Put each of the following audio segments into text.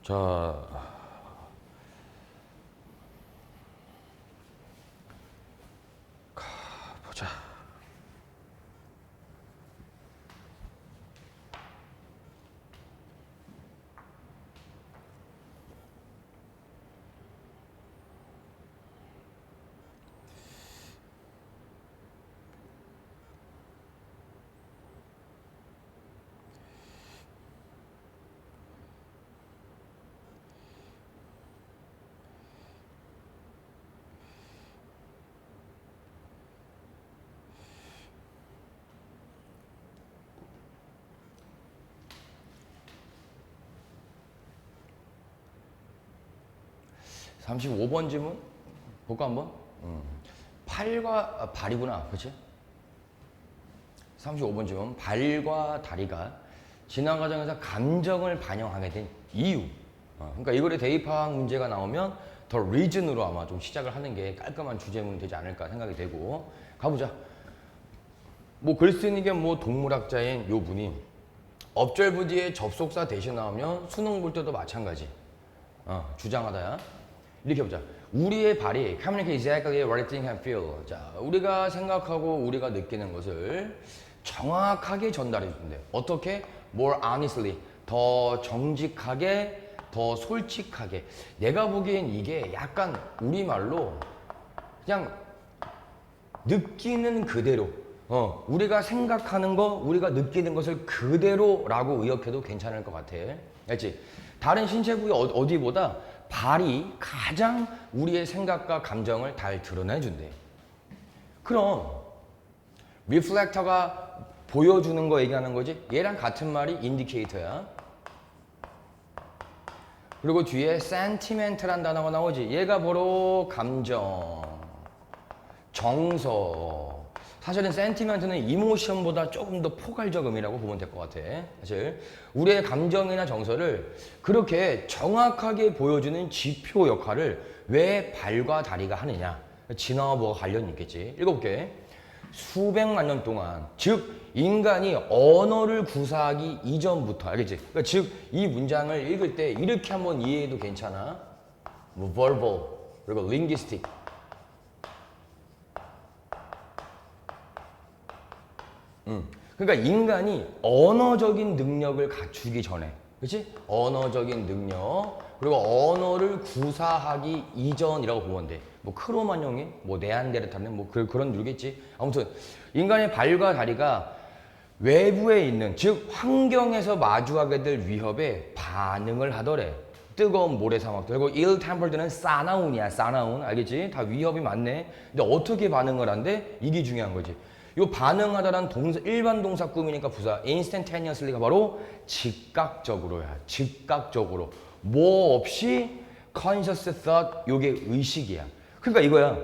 자, 보자. 삼십오 번 질문 볼까 한번? 팔과 발이구나, 그렇지? 35번 질문. 발과 다리가 지난 과정에서 감정을 반영하게 된 이유. 그러니까 이거에 대입학 문제가 나오면 더 리즌으로 아마 좀 시작을 하는 게 깔끔한 주제문이 되지 않을까 생각이 되고. 가보자. 뭐 글 쓰는 게 뭐 동물학자인 요 분이 업절부지에 접속사 대신 나오면 수능 볼 때도 마찬가지. 주장하다야. 이렇게 보자. 우리의 발이 communicate exactly what it think and feel. 자, 우리가 생각하고 우리가 느끼는 것을 정확하게 전달해 준대. 어떻게? More honestly. 더 정직하게, 더 솔직하게. 내가 보기엔 이게 약간 우리말로 그냥 느끼는 그대로. 우리가 생각하는 거, 우리가 느끼는 것을 그대로라고 의역해도 괜찮을 것 같아. 알지? 다른 신체 부위 어디보다 발이 가장 우리의 생각과 감정을 잘 드러내준대. 그럼 리플렉터가 보여주는 거 얘기하는 거지? 얘랑 같은 말이 인디케이터야. 그리고 뒤에 sentiment란 단어가 나오지. 얘가 바로 감정, 정서. 사실은 sentiment는 이모션보다 조금 더 포괄적 의미라고 보면 될 것 같아. 사실 우리의 감정이나 정서를 그렇게 정확하게 보여주는 지표 역할을 왜 발과 다리가 하느냐. 진화와 뭐가 관련이 있겠지. 읽어볼게. 수백만 년 동안, 즉 인간이 언어를 구사하기 이전부터, 알겠지? 그러니까 즉 이 문장을 읽을 때 이렇게 한번 이해해도 괜찮아. 뭐 verbal 그리고 linguistic. 그러니까 인간이 언어적인 능력을 갖추기 전에, 그렇지? 언어적인 능력, 그리고 언어를 구사하기 이전이라고 보면 돼. 뭐 크로마뇽이, 뭐 네안데르탈은 뭐 그런 류겠지. 아무튼 인간의 발과 다리가 외부에 있는, 즉 환경에서 마주하게 될 위협에 반응을 하더래. 뜨거운 모래사막도. 그리고 ill-tempered는 사나운이야, 사나운. 알겠지? 다 위협이 많네. 근데 어떻게 반응을 한대? 이게 중요한 거지. 요 반응하다란 동사, 일반 동사 꾸미니까 부사 instantaneously가 바로 즉각적으로야. 즉각적으로. 뭐 없이 conscious thought, 요게 의식이야. 그러니까 이거야.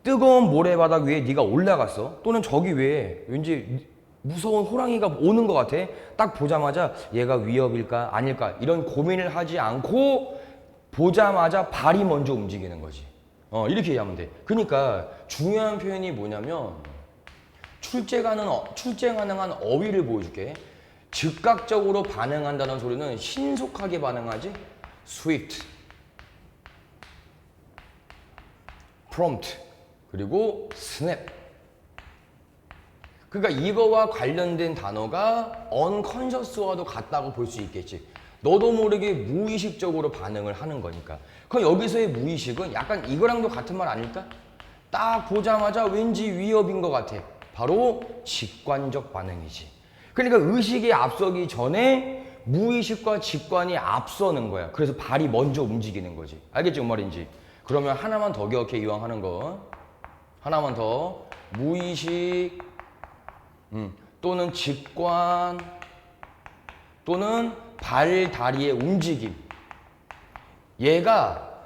뜨거운 모래바닥 위에 네가 올라갔어. 또는 저기 위에 왠지 무서운 호랑이가 오는 것 같아. 딱 보자마자 얘가 위협일까 아닐까 이런 고민을 하지 않고 보자마자 발이 먼저 움직이는 거지. 이렇게 이해하면 돼. 그러니까 중요한 표현이 뭐냐면 출제 가능한 어휘를 보여줄게. 즉각적으로 반응한다는 소리는 신속하게 반응하지. swift, prompt, 그리고 snap. 그러니까 이거와 관련된 단어가 unconscious와도 같다고 볼 수 있겠지. 너도 모르게 무의식적으로 반응을 하는 거니까. 그럼 여기서의 무의식은 약간 이거랑도 같은 말 아닐까? 딱 보자마자 왠지 위협인 것 같아. 바로 직관적 반응이지. 그러니까 의식이 앞서기 전에 무의식과 직관이 앞서는 거야. 그래서 발이 먼저 움직이는 거지. 알겠지? 뭔 말인지. 그러면 하나만 더 기억해, 이왕 하는 거. 하나만 더. 무의식 또는 직관 또는 발, 다리의 움직임. 얘가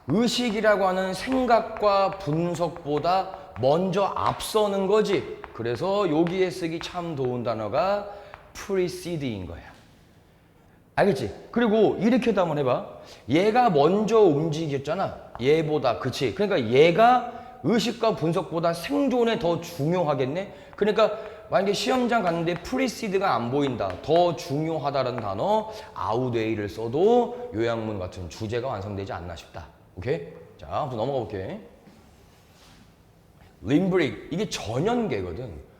의식이라고 하는 생각과 분석보다 먼저 앞서는 거지. 그래서 여기에 쓰기 참 좋은 단어가 precede인 거야. 알겠지? 그리고 이렇게도 한번 해봐. 얘가 먼저 움직였잖아. 얘보다. 그치? 그러니까 얘가 의식과 분석보다 생존에 더 중요하겠네? 그러니까 만약에 시험장 갔는데 프리시드가 안 보인다. 더 중요하다는 단어 아웃웨이를 써도 요약문 같은 주제가 완성되지 않나 싶다. 오케이? 자, 한번 넘어가 볼게. 림브릭, 이게 전연계거든.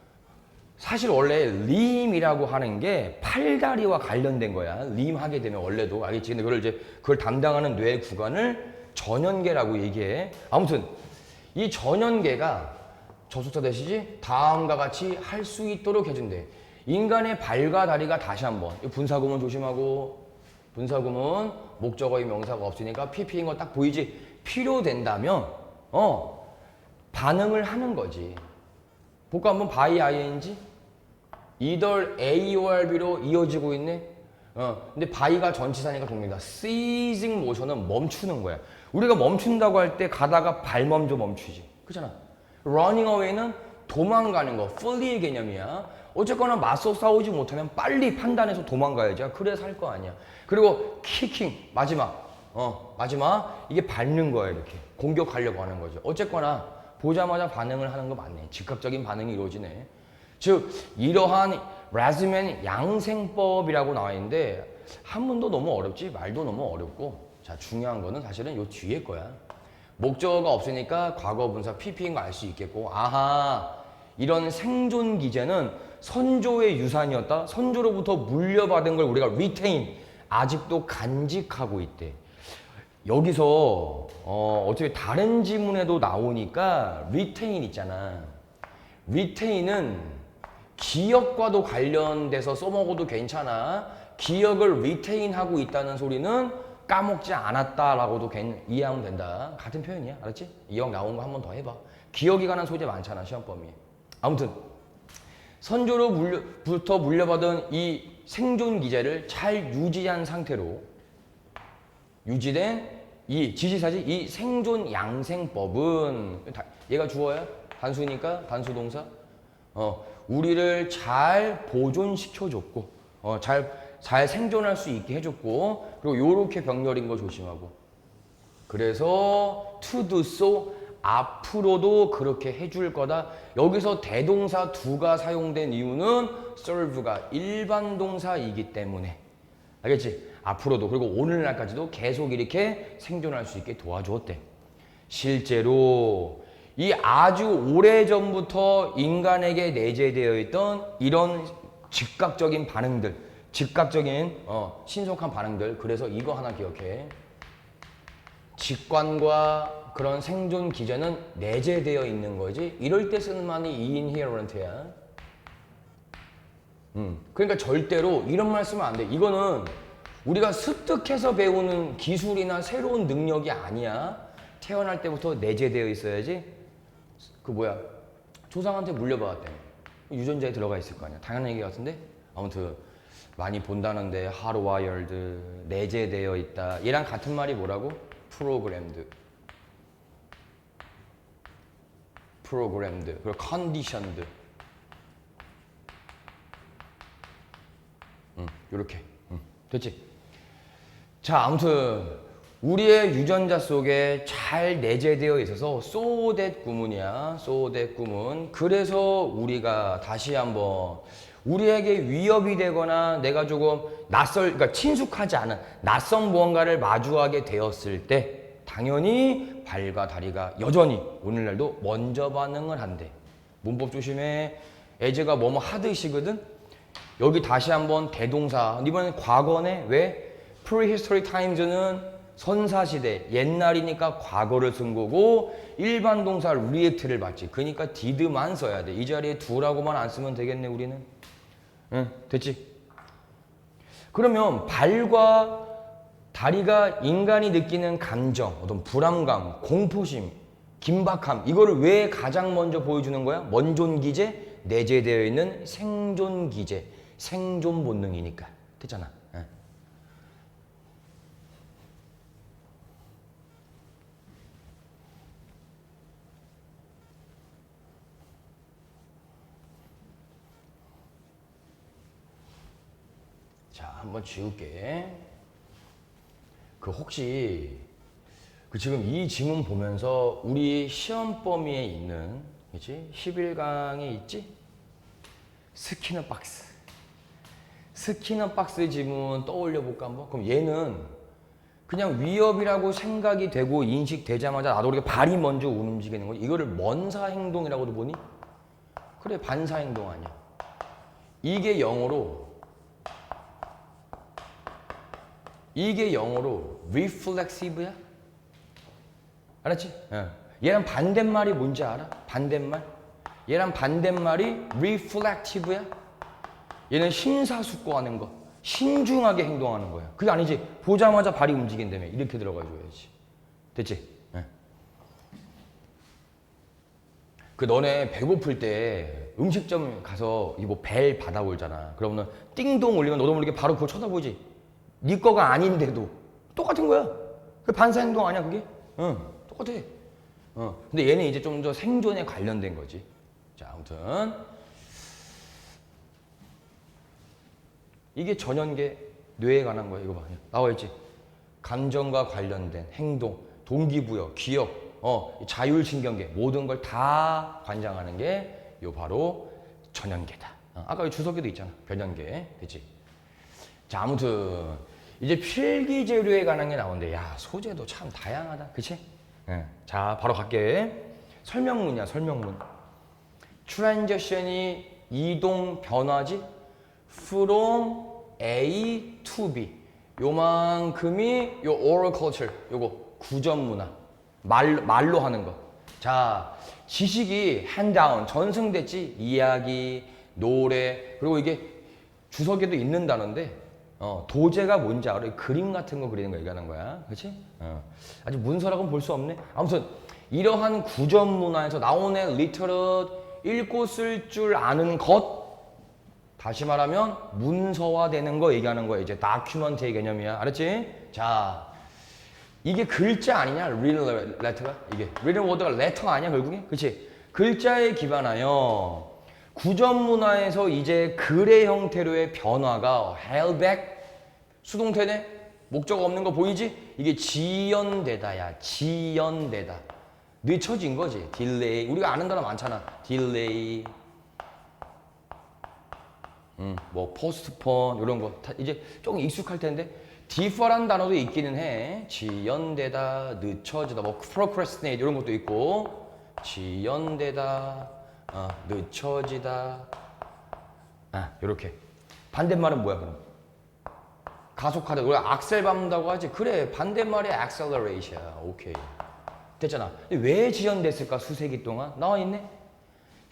사실 원래 림이라고 하는 게 팔다리와 관련된 거야. 림 하게 되면 원래도 알겠지? 근데 그걸 담당하는 뇌 구간을 전연계라고 얘기해. 아무튼 이 전연계가 접속사 대시지 다음과 같이 할 수 있도록 해준대. 인간의 발과 다리가 다시 한번 분사구문 조심하고, 분사구문 목적어의 명사가 없으니까 PP인 거 딱 보이지? 필요된다면 반응을 하는 거지. 볼까 한번 by ing? either A or B로 이어지고 있네. 근데 by가 전치사니까 동명이다. ceasing motion은 멈추는 거야. 우리가 멈춘다고 할 때 가다가 발 먼저 멈추지. 그렇잖아. running away는 도망가는 거, flee의 개념이야. 어쨌거나 맞서 싸우지 못하면 빨리 판단해서 도망가야지. 그래서 할 거 아니야. 그리고 kicking, 마지막 이게 밟는 거야. 이렇게 공격하려고 하는 거죠. 어쨌거나 보자마자 반응을 하는 거 맞네. 즉각적인 반응이 이루어지네. 즉 이러한 레즈맨 양생법이라고 나와 있는데 한문도 너무 어렵지, 말도 너무 어렵고. 자, 중요한 거는 사실은 요 뒤에 거야. 목적어가 없으니까 과거 분사 PP인 거 알 수 있겠고, 아하, 이런 생존 기제는 선조의 유산이었다. 선조로부터 물려받은 걸 우리가 retain, 아직도 간직하고 있대. 여기서 어차피 다른 지문에도 나오니까 retain 있잖아. retain은 기억과도 관련돼서 써먹어도 괜찮아. 기억을 retain 하고 있다는 소리는 까먹지 않았다라고도 이해하면 된다. 같은 표현이야. 알았지? 이왕 나온 거 한 번 더 해봐. 기억에 관한 소재 많잖아, 시험 범위에. 아무튼 선조로부터 물려받은 이 생존 기제를 잘 유지한 상태로 유지된 이 지시사지, 이 생존 양생법은 얘가 주어야? 단수니까 단수동사. 우리를 잘 보존시켜줬고, 잘 생존할 수 있게 해줬고, 그리고 요렇게 병렬인 거 조심하고. 그래서 to do so, 앞으로도 그렇게 해줄 거다. 여기서 대동사 do가 사용된 이유는 serve가 일반 동사이기 때문에. 알겠지? 앞으로도, 그리고 오늘날까지도 계속 이렇게 생존할 수 있게 도와주었대. 실제로 이 아주 오래전부터 인간에게 내재되어 있던 이런 즉각적인 반응들, 즉각적인 신속한 반응들. 그래서 이거 하나 기억해. 직관과 그런 생존 기제는 내재되어 있는 거지. 이럴 때 쓰는 말이 inherent야. 그러니까 절대로 이런 말 쓰면 안 돼. 이거는 우리가 습득해서 배우는 기술이나 새로운 능력이 아니야. 태어날 때부터 내재되어 있어야지. 조상한테 물려받았대. 유전자에 들어가 있을 거 아니야. 당연한 얘기 같은데? 아무튼 많이 본다는데 hardwired, 내재되어 있다. 얘랑 같은 말이 뭐라고? programmed, 그리고 conditioned. 요렇게. 됐지? 자, 아무튼 우리의 유전자 속에 잘 내재되어 있어서 so that 구문이야. so that 구문. 그래서 우리가 다시 한번 우리에게 위협이 되거나 내가 조금 그러니까 친숙하지 않은 낯선 무언가를 마주하게 되었을 때 당연히 발과 다리가 여전히 오늘날도 먼저 반응을 한대. 문법 조심해. as가 뭐뭐 하듯이거든. 여기 다시 한번 대동사. 이번엔 과거네. 왜? prehistory times는 선사시대, 옛날이니까 과거를 쓴 거고 일반 동사 react를 받지. 그러니까 did만 써야 돼. 이 자리에 do라고만 안 쓰면 되겠네, 우리는. 응, 됐지? 그러면 발과 다리가 인간이 느끼는 감정, 어떤 불안감, 공포심, 긴박함, 이거를 왜 가장 먼저 보여주는 거야? 원존기제, 내재되어 있는 생존기제, 생존 본능이니까. 됐잖아. 응. 자, 한번 지울게. 혹시 그 지금 이 지문 보면서 우리 시험 범위에 있는, 그치? 11강에 있지? 스키너 박스. 스키너 박스 지문 떠올려 볼까 한번? 그럼 얘는 그냥 위협이라고 생각이 되고 인식되자마자 나도 모르게 발이 먼저 움직이는 거지. 이거를 먼사 행동이라고도 보니? 그래, 반사 행동 아니야. 이게 영어로 reflexive야? 알았지? 얘랑 반대말이 뭔지 알아? 반대말? 얘랑 반대말이 reflective야? 얘는 심사숙고하는 거, 신중하게 행동하는 거야. 그게 아니지. 보자마자 발이 움직인다며. 이렇게 들어가줘야지. 됐지? 그 너네 배고플 때 음식점 가서 이 뭐 벨 받아올잖아. 그러면은 띵동 울리면 너도 모르게 바로 그거 쳐다보지. 네 거가 아닌데도 똑같은 거야. 그 반사 행동 아니야 그게? 응, 똑같아. 근데 얘는 이제 좀 더 생존에 관련된 거지. 자, 아무튼 이게 전연계 뇌에 관한 거야. 이거 봐. 나와 있지. 감정과 관련된 행동, 동기부여, 기억, 자율신경계 모든 걸 다 관장하는 게 요 바로 전연계다. 아까 여기 주석에도 있잖아. 변연계. 그치? 자, 아무튼 이제 필기재료에 관한 게 나오는데 야, 소재도 참 다양하다. 그치? 자, 바로 갈게. 설명문이야, 설명문. 트랜지션이 이동 변화지? From A to B. 요만큼이 요 oral culture, 요거 구전문화. 말로 하는 거. 자, 지식이 handown, 전승됐지? 이야기, 노래, 그리고 이게 주석에도 있는 단어인데 도제가 뭔지 알아? 그림 같은 거 그리는 거 얘기하는 거야. 그치? 아직 문서라고는 볼 수 없네. 아무튼 이러한 구전 문화에서 나오는 리터럴 읽고 쓸 줄 아는 것, 다시 말하면 문서화되는 거 얘기하는 거야. 이제 다큐먼트의 개념이야. 알았지? 자, 이게 글자 아니냐? written letter가? 이게 written word가 letter 아니야 결국에? 그치? 글자에 기반하여 구전 문화에서 이제 글의 형태로의 변화가 held 수동태네? 목적 없는 거 보이지? 이게 지연되다야. 지연되다. 늦춰진 거지. 딜레이. 우리가 아는 단어 많잖아. 딜레이. 뭐 포스트폰 이런 거 다 이제 조금 익숙할 텐데 디퍼란 단어도 있기는 해. 지연되다, 늦춰지다, 뭐 procrastinate 이런 것도 있고 지연되다, 늦춰지다. 이렇게. 반대말은 뭐야 그럼? 가속하다. 우리가 악셀 밟는다고 하지. 그래, 반대말이 acceleration이야. 오케이. 됐잖아. 왜 지연됐을까? 수세기 동안 나와 있네.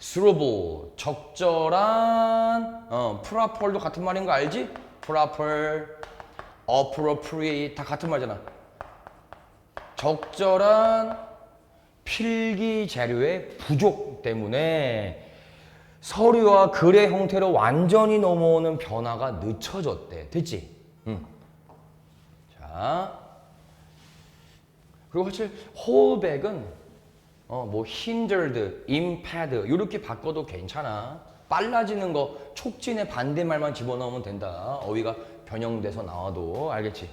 suitable, 적절한, proper도 같은 말인 거 알지? proper, appropriate 다 같은 말이잖아. 적절한 필기 자료의 부족 때문에 서류와 글의 형태로 완전히 넘어오는 변화가 늦춰졌대. 됐지? 자, 그리고 사실 holdback은 뭐 hindered, impaired 이렇게 바꿔도 괜찮아. 빨라지는 거 촉진의 반대말만 집어넣으면 된다. 어휘가 변형돼서 나와도 알겠지?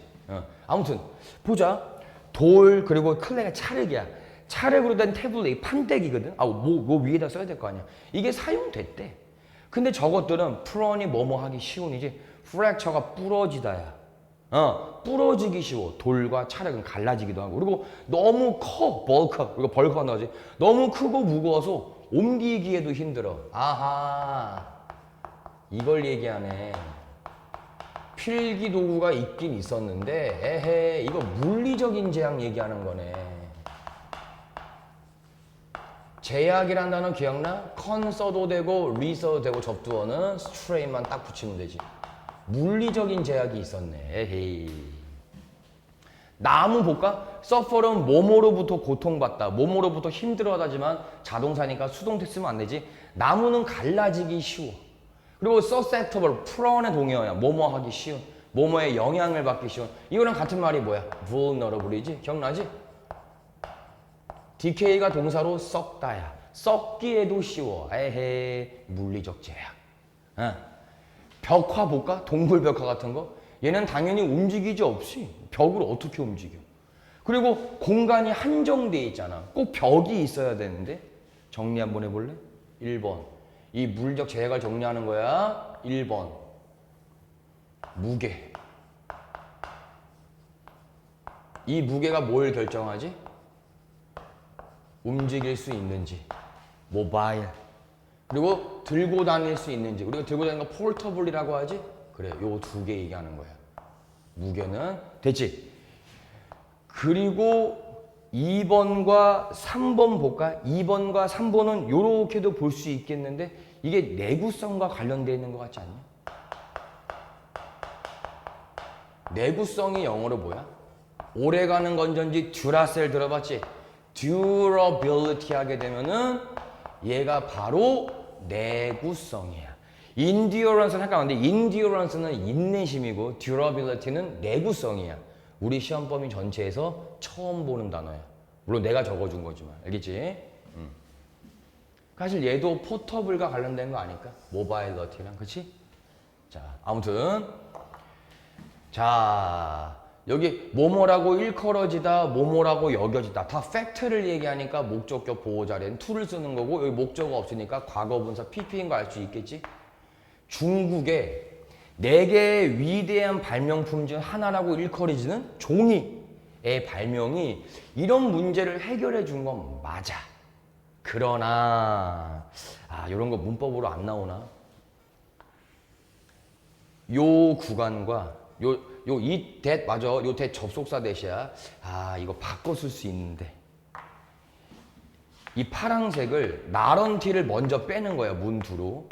아무튼 보자. 돌 그리고 클레가 찰흙이야. 찰흙으로 된 태블릿 판때기거든. 뭐 위에다 써야 될 거 아니야. 이게 사용됐대. 근데 저것들은 프론이 뭐뭐 하기 쉬운이지 프랙처가 부러지다야. 부러지기 쉬워. 돌과 찰흙은 갈라지기도 하고. 그리고 너무 커. 벌크. 그리고 벌크가 나오지. 너무 크고 무거워서 옮기기에도 힘들어. 아하. 이걸 얘기하네. 필기 도구가 있긴 있었는데 에헤 이거 물리적인 제약 얘기하는 거네. 제약이란 단어 기억나? 컨 써도 되고 리 써도 되고 접두어는 스트레인만 딱 붙이면 되지. 물리적인 제약이 있었네. 에헤이. 나무 볼까? suffer은 뭐뭐로부터 고통받다, 뭐뭐로부터 힘들어하다지만 자동사니까 수동태 쓰면 안 되지. 나무는 갈라지기 쉬워. 그리고 susceptible, 프론의 동의어야. 뭐뭐 하기 쉬운, 뭐뭐에 영향을 받기 쉬운. 이거랑 같은 말이 뭐야? vulnerable이지? 기억나지? DK가 동사로 썩다야. 썩기에도 쉬워. 에헤, 물리적 제약. 벽화 볼까? 동굴 벽화 같은 거? 얘는 당연히 움직이지 없이 벽을 어떻게 움직여? 그리고 공간이 한정돼 있잖아. 꼭 벽이 있어야 되는데. 정리 한번 해볼래? 1번. 이 물리적 제약을 정리하는 거야. 1번. 무게. 이 무게가 뭘 결정하지? 움직일 수 있는지. 모바일. 그리고 들고 다닐 수 있는지. 우리가 들고 다니는 거 폴터블이라고 하지? 그래, 요 두 개 얘기하는 거야. 무게는 됐지? 그리고 2번과 3번 볼까? 2번과 3번은 요렇게도 볼 수 있겠는데 이게 내구성과 관련되어 있는 것 같지 않냐? 내구성이 영어로 뭐야? 오래가는 건전지 듀라셀 들어봤지? durability 하게 되면은 얘가 바로 내구성이야. endurance는 헷갈리는데 endurance는 인내심이고 durability는 내구성이야. 우리 시험 범위 전체에서 처음 보는 단어야. 물론 내가 적어준 거지만 알겠지? 사실 얘도 포터블과 관련된 거 아닐까? 모바일러티랑 그치? 자 아무튼 자 여기 뭐뭐라고 일컬어지다 뭐뭐라고 여겨지다 다 팩트를 얘기하니까 목적격 보호자리는 to를 쓰는 거고 여기 목적어 없으니까 과거분사 PP인 거 알 수 있겠지? 중국에 4개의 위대한 발명품 중 하나라고 일컬어지는 종이의 발명이 이런 문제를 해결해 준 건 맞아. 그러나 이런 거 문법으로 안 나오나? 요 구간과 이 that 맞아. 요 that 접속사 대시야. 이거 바꿔 쓸 수 있는데. 이 파란색을 나런티를 먼저 빼는 거야. 문두로.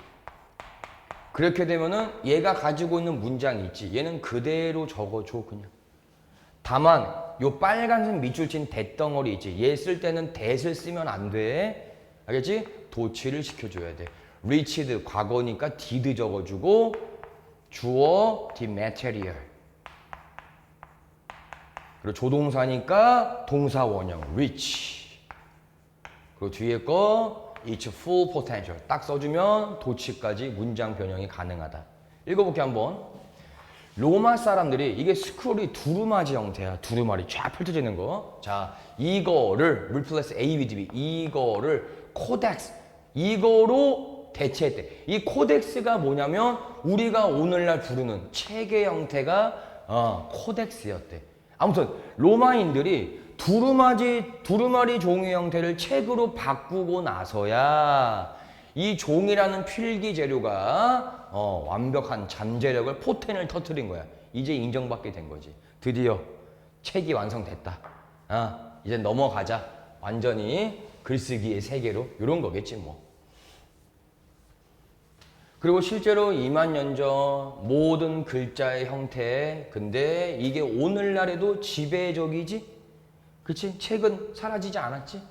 그렇게 되면은 얘가 가지고 있는 문장이 있지. 얘는 그대로 적어줘 그냥. 다만 요 빨간색 밑줄 친 대덩어리 있지. 얘 쓸 때는 that을 쓰면 안 돼. 알겠지? 도치를 시켜줘야 돼. reached 과거니까 did 적어주고 주어 the material. 그리고 조동사니까 동사 원형 reach. 그리고 뒤에 거 its full potential 딱 써주면 도치까지 문장 변형이 가능하다. 읽어볼게 한번. 로마 사람들이 이게 스크롤이 두루마지 형태야. 두루마리 쫙 펼쳐져 있는 거. 자 이거를 replace A with B 이거를 코덱스 이거로 대체했대. 이 코덱스가 뭐냐면 우리가 오늘날 부르는 책의 형태가 코덱스였대. 아무튼 로마인들이 두루마리 종이 형태를 책으로 바꾸고 나서야 이 종이라는 필기 재료가 완벽한 잠재력을 포텐을 터뜨린 거야. 이제 인정받게 된 거지. 드디어 책이 완성됐다. 이제 넘어가자. 완전히 글쓰기의 세계로 이런 거겠지 뭐. 그리고 실제로 2만 년 전 모든 글자의 형태 근데 이게 오늘날에도 지배적이지? 그치? 책은 사라지지 않았지?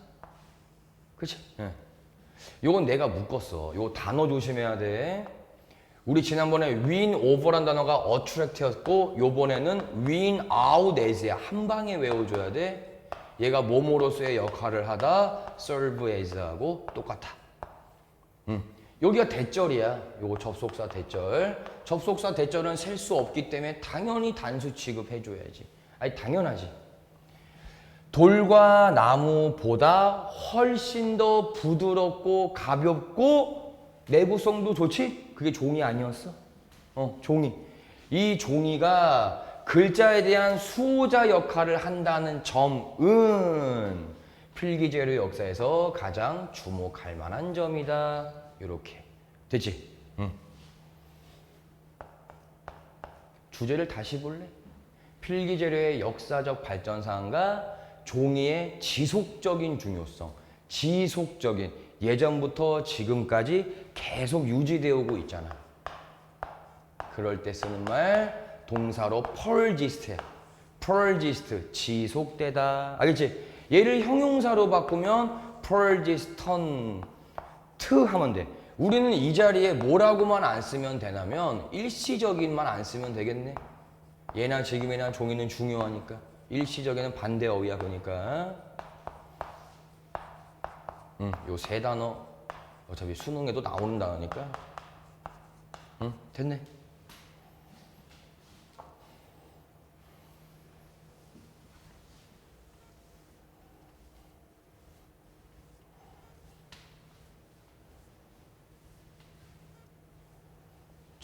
그치? 네. 요건 내가 묶었어. 요거 단어 조심해야 돼. 우리 지난번에 win over란 단어가 attract였고 요번에는 win out as야. 한 방에 외워줘야 돼. 얘가 뭐뭐로서의 역할을 하다 serve as하고 똑같아. 여기가 대절이야. 요거 접속사 대절. 접속사 대절은 셀 수 없기 때문에 당연히 단수 취급해줘야지. 아니 당연하지. 돌과 나무보다 훨씬 더 부드럽고 가볍고 내구성도 좋지? 그게 종이 아니었어? 종이. 이 종이가 글자에 대한 수호자 역할을 한다는 점은 필기재료 역사에서 가장 주목할 만한 점이다. 요렇게. 됐지? 주제를 다시 볼래? 필기재료의 역사적 발전사항과 종이의 지속적인 중요성, 지속적인 예전부터 지금까지 계속 유지되어 오고 있잖아. 그럴 때 쓰는 말 동사로 persist야. persist 지속되다. 알겠지? 얘를 형용사로 바꾸면 persistent 하면 돼. 우리는 이 자리에 뭐라고만 안 쓰면 되냐면 일시적인만 안 쓰면 되겠네. 예나 지금이나 종이는 중요하니까. 일시적에는 반대 어휘야 그러니까. 요 세 단어 어차피 수능에도 나오는 단어니까. 됐네.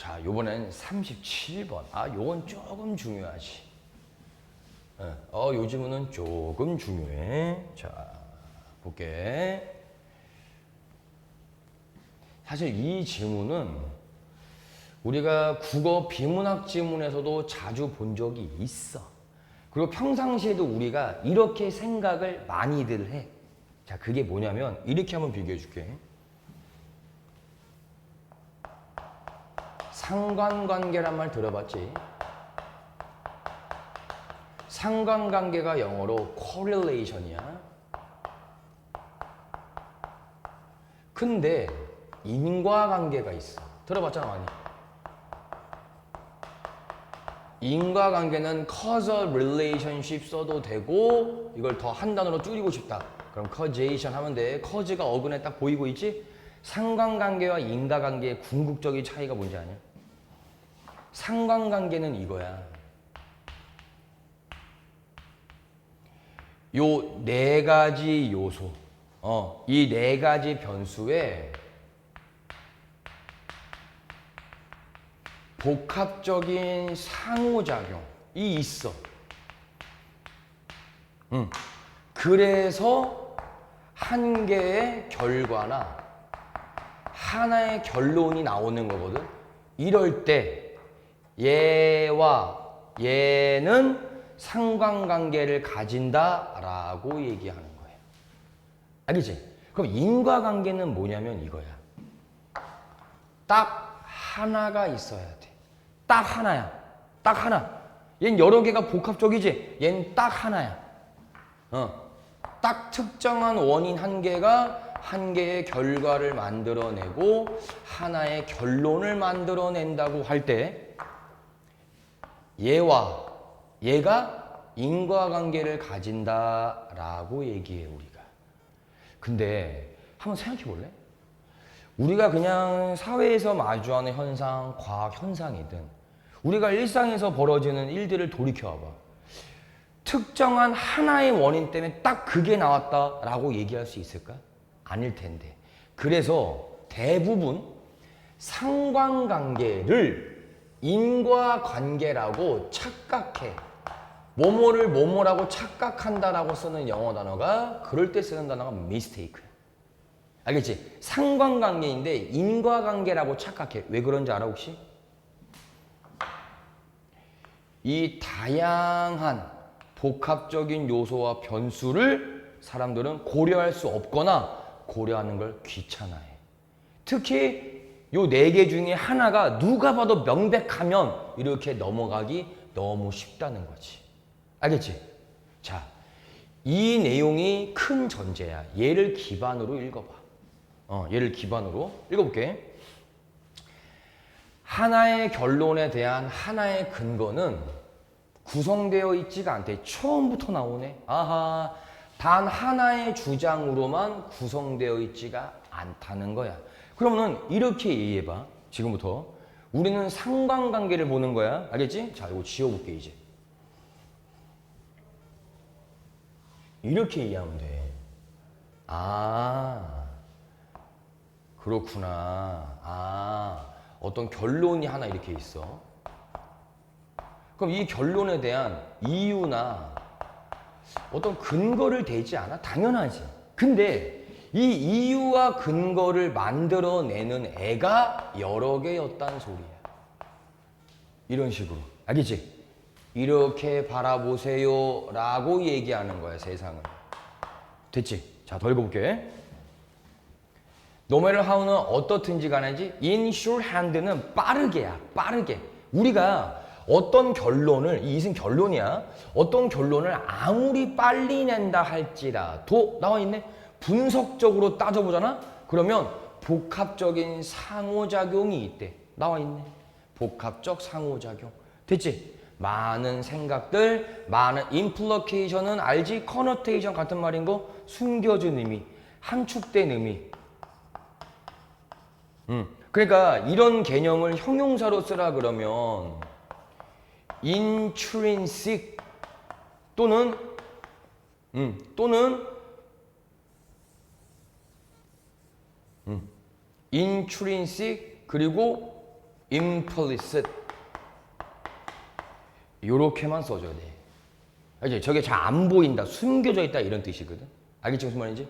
자, 요번엔 37번. 아, 요건 조금 중요하지. 요 지문은 조금 중요해. 자, 볼게. 사실 이 지문은 우리가 국어 비문학 지문에서도 자주 본 적이 있어. 그리고 평상시에도 우리가 이렇게 생각을 많이들 해. 자, 그게 뭐냐면 이렇게 한번 비교해 줄게. 상관관계란 말 들어봤지? 상관관계가 영어로 correlation이야. 근데 인과관계가 있어. 들어봤잖아, 많이. 인과관계는 causal relationship 써도 되고 이걸 더 한 단어로 줄이고 싶다. 그럼 causation 하면 돼. cause가 어근에 딱 보이고 있지? 상관관계와 인과관계의 궁극적인 차이가 뭔지 아냐? 상관관계는 이거야. 요 네 가지 요소, 이 네 가지 변수에 복합적인 상호작용이 있어. 그래서 한 개의 결과나 하나의 결론이 나오는 거거든. 이럴 때 얘와 얘는 상관관계를 가진다라고 얘기하는 거예요. 알겠지? 그럼 인과관계는 뭐냐면 이거야. 딱 하나가 있어야 돼. 딱 하나야. 딱 하나. 얜 여러 개가 복합적이지? 얜 딱 하나야. 딱 특정한 원인 한 개가 한 개의 결과를 만들어내고 하나의 결론을 만들어낸다고 할 때 얘와 얘가 인과관계를 가진다라고 얘기해, 우리가. 근데 한번 생각해 볼래? 우리가 그냥 사회에서 마주하는 현상, 과학 현상이든 우리가 일상에서 벌어지는 일들을 돌이켜봐. 특정한 하나의 원인 때문에 딱 그게 나왔다라고 얘기할 수 있을까? 아닐 텐데. 그래서 대부분 상관관계를 인과관계라고 착각해. 뭐뭐를 뭐뭐라고 착각한다라고 쓰는 영어 단어가 그럴 때 쓰는 단어가 mistake야. 알겠지? 상관관계인데 인과관계라고 착각해. 왜 그런지 알아 혹시? 이 다양한 복합적인 요소와 변수를 사람들은 고려할 수 없거나 고려하는 걸 귀찮아해. 특히 요 네 개 중에 하나가 누가 봐도 명백하면 이렇게 넘어가기 너무 쉽다는 거지. 알겠지? 자, 이 내용이 큰 전제야. 얘를 기반으로 읽어봐. 얘를 기반으로 읽어볼게. 하나의 결론에 대한 하나의 근거는 구성되어 있지가 않대. 처음부터 나오네. 아하, 단 하나의 주장으로만 구성되어 있지가 않다는 거야. 그러면은 이렇게 이해해봐. 지금부터 우리는 상관관계를 보는 거야. 알겠지? 자, 이거 지워볼게 이제. 이렇게 이해하면 돼. 아, 그렇구나. 아, 어떤 결론이 하나 이렇게 있어. 그럼 이 결론에 대한 이유나 어떤 근거를 대지 않아? 당연하지. 근데 이 이유와 근거를 만들어내는 애가 여러 개였단 소리야. 이런 식으로. 알겠지? 이렇게 바라보세요 라고 얘기하는 거야, 세상을. 됐지? 자, 더 읽어볼게. No matter how는 어떻든지 간에지 in shorthand는 빠르게야. 빠르게. 우리가 어떤 결론을, 이 이승 결론이야. 어떤 결론을 아무리 빨리 낸다 할지라도 나와 있네. 분석적으로 따져보잖아. 그러면 복합적인 상호작용이 있대. 나와 있네. 복합적 상호작용. 됐지? 많은 생각들, 많은 implication은 알지? connotation 같은 말인 거, 숨겨진 의미, 함축된 의미. 그러니까 이런 개념을 형용사로 쓰라 그러면 intrinsic 또는 intrinsic 그리고 implicit 요렇게만 써줘야 돼. 알지? 저게 잘 안 보인다, 숨겨져 있다 이런 뜻이거든. 알겠지 무슨 말인지?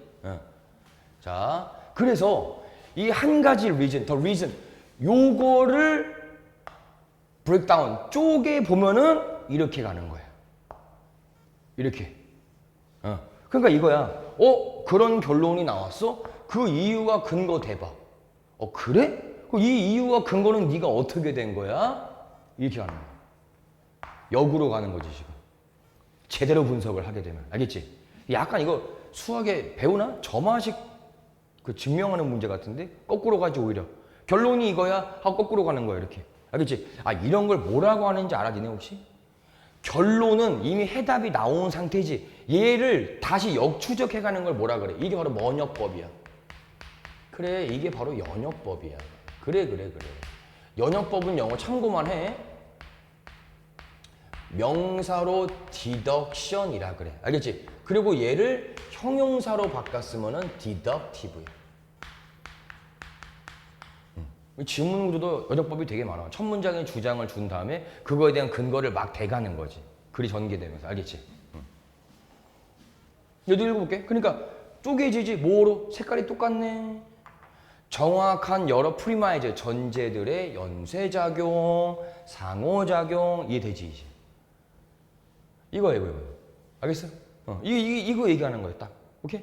자, 그래서 이 한 가지 reason, the reason 요거를 breakdown 쪼개 보면은 이렇게 가는 거야. 이렇게. 그러니까 이거야. 그런 결론이 나왔어? 그 이유와 근거 대봐. 그래? 이 이유와 근거는 네가 어떻게 된 거야? 이렇게 가는 거야. 역으로 가는 거지 지금. 제대로 분석을 하게 되면. 알겠지? 약간 이거 수학에 배우나? 점화식 그 증명하는 문제 같은데? 거꾸로 가지 오히려. 결론이 이거야? 하고 거꾸로 가는 거야 이렇게. 알겠지? 이런 걸 뭐라고 하는지 알아 니네 혹시? 결론은 이미 해답이 나온 상태지. 얘를 다시 역추적해가는 걸 뭐라 그래? 이게 바로 번역법이야. 그래, 이게 바로 연역법이야. 그래. 연역법은 영어 참고만 해. 명사로 deduction이라 그래. 알겠지? 그리고 얘를 형용사로 바꿨으면은 deductive야. 지문구조도 연역법이 되게 많아. 첫 문장에 주장을 준 다음에 그거에 대한 근거를 막 대가는 거지. 글이 전개되면서. 알겠지? 얘도 읽어볼게. 그러니까 쪼개지지. 뭐로? 색깔이 똑같네. 정확한 여러 프리마이즈 전제들의 연쇄작용, 상호작용 이해되지 이제. 이거. 알겠어? 이거 얘기하는 거야 딱. 오케이?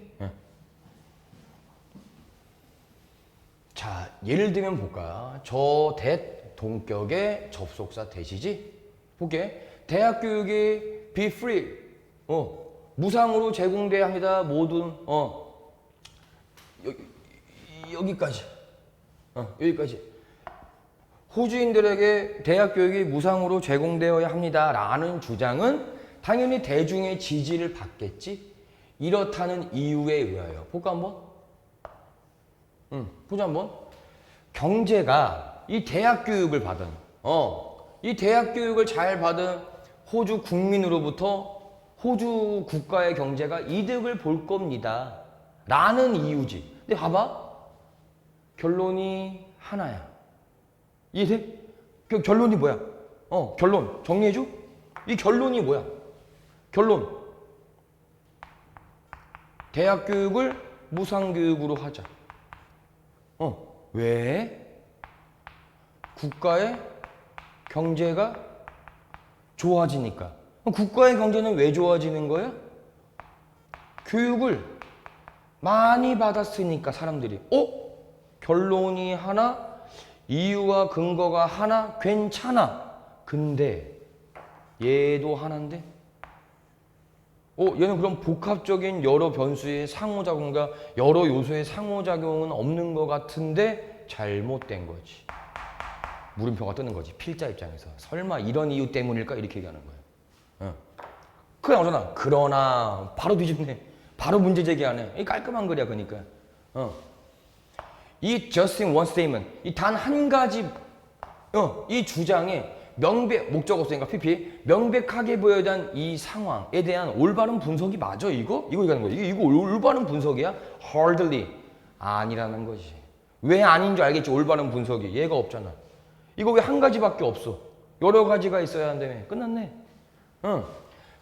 자, 예를 들면 볼까? 저 대동격의 접속사 대시지? 볼게. 대학 교육이 be free. 무상으로 제공돼야 합니다. 모든 여기까지. 여기까지. 호주인들에게 대학 교육이 무상으로 제공되어야 합니다. 라는 주장은 당연히 대중의 지지를 받겠지? 이렇다는 이유에 의하여. 볼까 한번? 보자 한번. 경제가 이 대학 교육을 받은 이 대학 교육을 잘 받은 호주 국민으로부터 호주 국가의 경제가 이득을 볼 겁니다. 라는 이유지. 근데 봐봐. 결론이 하나야. 이해돼? 그 결론이 뭐야? 결론. 정리해줘? 이 결론이 뭐야? 결론. 대학 교육을 무상교육으로 하자. 왜? 국가의 경제가 좋아지니까. 국가의 경제는 왜 좋아지는 거야? 교육을 많이 받았으니까 사람들이. 결론이 하나, 이유와 근거가 하나, 괜찮아. 근데 얘도 하나인데? 얘는 그럼 복합적인 여러 변수의 상호작용과 여러 요소의 상호작용은 없는 것 같은데 잘못된 거지. 물음표가 뜨는 거지. 필자 입장에서. 설마 이런 이유 때문일까? 이렇게 얘기하는 거야. 그냥 오잖아. 그러나 바로 뒤집네. 바로 문제 제기하네. 이 깔끔한 글이야 그러니까. 이 just in one statement. 이 단 한 가지 이 주장에 목적 없으니까 PP 명백하게 보여야 한 이 상황에 대한 올바른 분석이 맞아 이거? 이거 얘기하는 거지. 이거 올바른 분석이야? Hardly 아니라는 거지. 왜 아닌 줄 알겠지? 올바른 분석이 얘가 없잖아. 이거 왜 한 가지밖에 없어? 여러 가지가 있어야 한다며. 끝났네.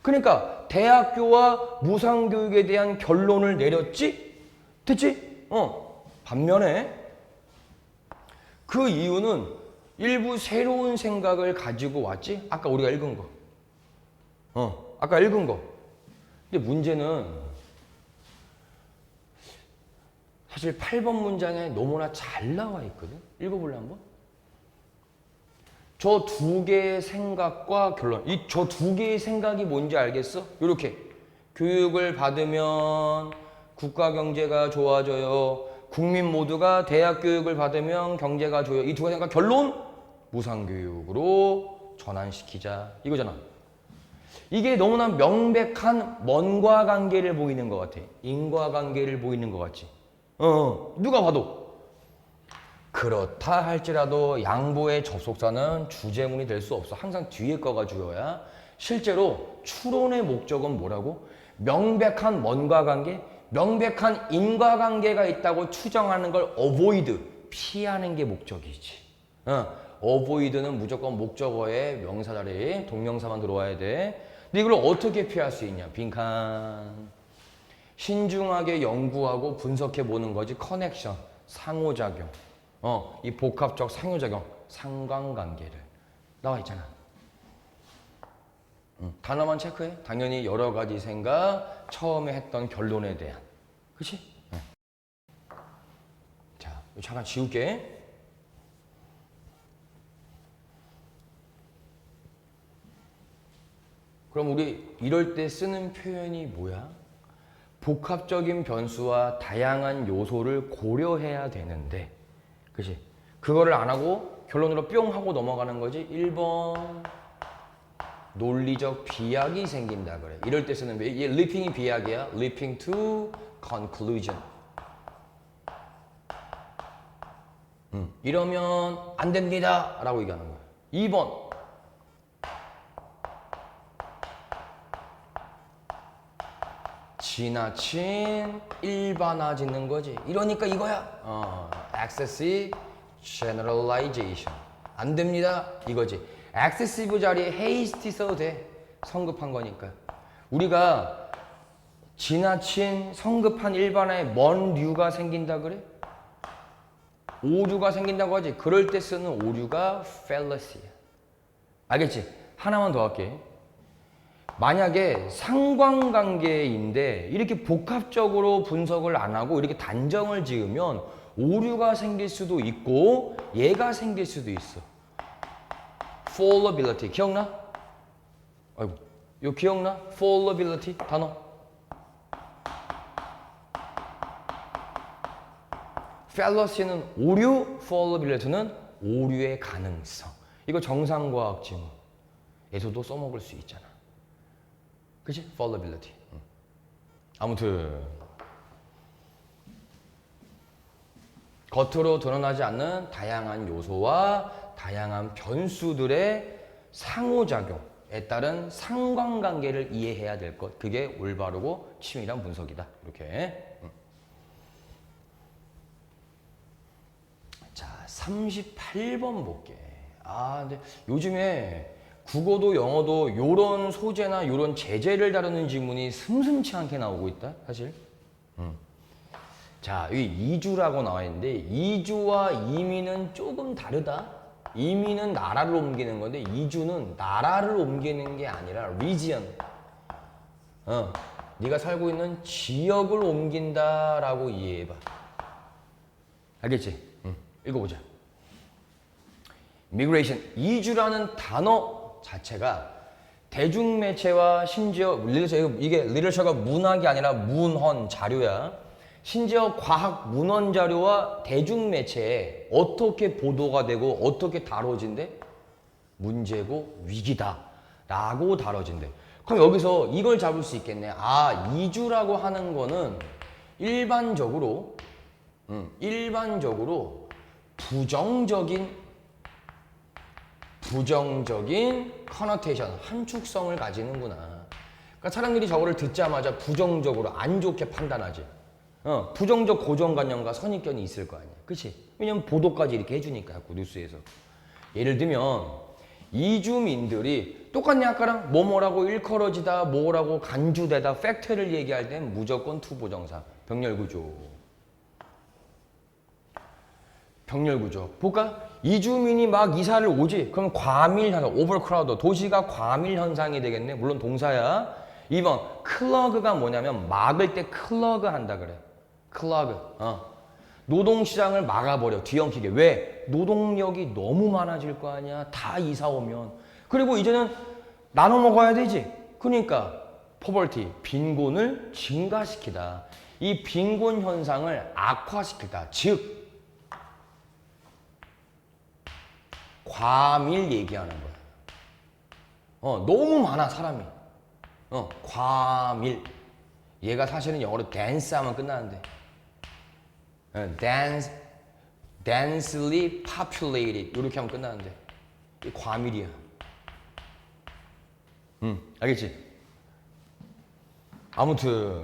그러니까 대학교와 무상교육에 대한 결론을 내렸지? 됐지? 반면에 그 이유는 일부 새로운 생각을 가지고 왔지? 아까 우리가 읽은 거. 아까 읽은 거. 근데 문제는 사실 8번 문장에 너무나 잘 나와 있거든? 읽어볼래 한번? 저 두 개의 생각과 결론. 저 두 개의 생각이 뭔지 알겠어? 요렇게. 교육을 받으면 국가 경제가 좋아져요. 국민 모두가 대학 교육을 받으면 경제가 좋아요. 이 두 가지 생각 결론? 무상교육으로 전환시키자. 이거잖아. 이게 너무나 명백한 뭔과 관계를 보이는 것 같아. 인과관계를 보이는 것 같지. 누가 봐도. 그렇다 할지라도 양보의 접속사는 주제문이 될 수 없어. 항상 뒤에 거가 주어야. 실제로 추론의 목적은 뭐라고? 명백한 뭔과 관계, 명백한 인과관계가 있다고 추정하는 걸 avoid, 피하는 게 목적이지. avoid는 무조건 목적어에 명사 자리, 동명사만 들어와야 돼. 근데 이걸 어떻게 피할 수 있냐? 빈칸. 신중하게 연구하고 분석해 보는 거지. 커넥션, 상호작용. 이 복합적 상호작용, 상관관계를. 나와 있잖아. 단어만 체크해. 당연히 여러 가지 생각, 처음에 했던 결론에 대한. 그치? 자, 잠깐 지울게. 그럼 우리 이럴 때 쓰는 표현이 뭐야? 복합적인 변수와 다양한 요소를 고려해야 되는데, 그치? 그거를 안 하고 결론으로 뿅 하고 넘어가는 거지. 1번 논리적 비약이 생긴다 그래. 이럴 때 쓰는 얘 leaping이 비약이야. leaping to conclusion. 이러면 안 됩니다 라고 얘기하는 거야. 2번 지나친 일반화짓는 거지. 이러니까 이거야. excessive generalization. 안 됩니다 이거지. excessive 자리에 hasty 써도 돼. 성급한 거니까. 우리가 지나친 성급한 일반화에 뭔 류가 생긴다 그래? 오류가 생긴다고 하지. 그럴 때 쓰는 오류가 fallacy야. 알겠지? 하나만 더 할게. 만약에 상관관계인데 이렇게 복합적으로 분석을 안 하고 이렇게 단정을 지으면 오류가 생길 수도 있고 얘가 생길 수도 있어. fallibility 기억나? 아이고, 이거 기억나? fallibility 단어. fallacy는 오류, fallibility는 오류의 가능성. 이거 정상과학 지문에서도 써먹을 수 있잖아. 그치? fallibility. 아무튼 겉으로 드러나지 않는 다양한 요소와 다양한 변수들의 상호작용에 따른 상관관계를 이해해야 될 것. 그게 올바르고 치밀한 분석이다. 이렇게. 자, 38번 볼게. 근데 요즘에 국어도 영어도 요런 소재나 요런 제재를 다루는 지문이 슴슴치 않게 나오고 있다, 사실. 자, 여기 이주라고 나와 있는데 이주와 이민은 조금 다르다. 이민은 나라를 옮기는 건데 이주는 나라를 옮기는 게 아니라 region. 네가 살고 있는 지역을 옮긴다라고 이해해봐. 알겠지? 읽어보자. migration, 이주라는 단어 자체가 대중매체와 심지어 이게 리터처가 문학이 아니라 문헌 자료야. 심지어 과학 문헌 자료와 대중매체에 어떻게 보도가 되고 어떻게 다뤄진대? 문제고 위기다 라고 다뤄진대. 그럼 여기서 이걸 잡을 수 있겠네. 이주라고 하는 거는 일반적으로 부정적인 커너테이션, 함축성을 가지는구나. 그러니까 사람들이 저거를 듣자마자 부정적으로 안 좋게 판단하지. 부정적 고정관념과 선입견이 있을 거 아니야. 그치? 왜냐면 보도까지 이렇게 해주니까, 뉴스에서. 예를 들면, 이주민들이 똑같네, 아까랑 뭐뭐라고 일컬어지다, 뭐라고 간주되다, 팩트를 얘기할 땐 무조건 투부정사, 병렬구조. 병렬구조. 볼까? 이주민이 막 이사를 오지? 그럼 과밀 현상, 오버크라우드, 도시가 과밀 현상이 되겠네. 물론 동사야. 2번, 클러그가 뭐냐면 막을 때 클러그 한다 그래. 클러그. 노동시장을 막아버려. 뒤엉키게. 왜? 노동력이 너무 많아질 거 아니야. 다 이사 오면. 그리고 이제는 나눠 먹어야 되지. 그러니까 포벌티, 빈곤을 증가시키다. 이 빈곤 현상을 악화시키다. 즉 과밀 얘기하는 거야. 너무 많아 사람이. 과밀. 얘가 사실은 영어로 dense 하면 끝나는데. densely populated 이렇게 하면 끝나는데. 이게 과밀이야. 알겠지? 아무튼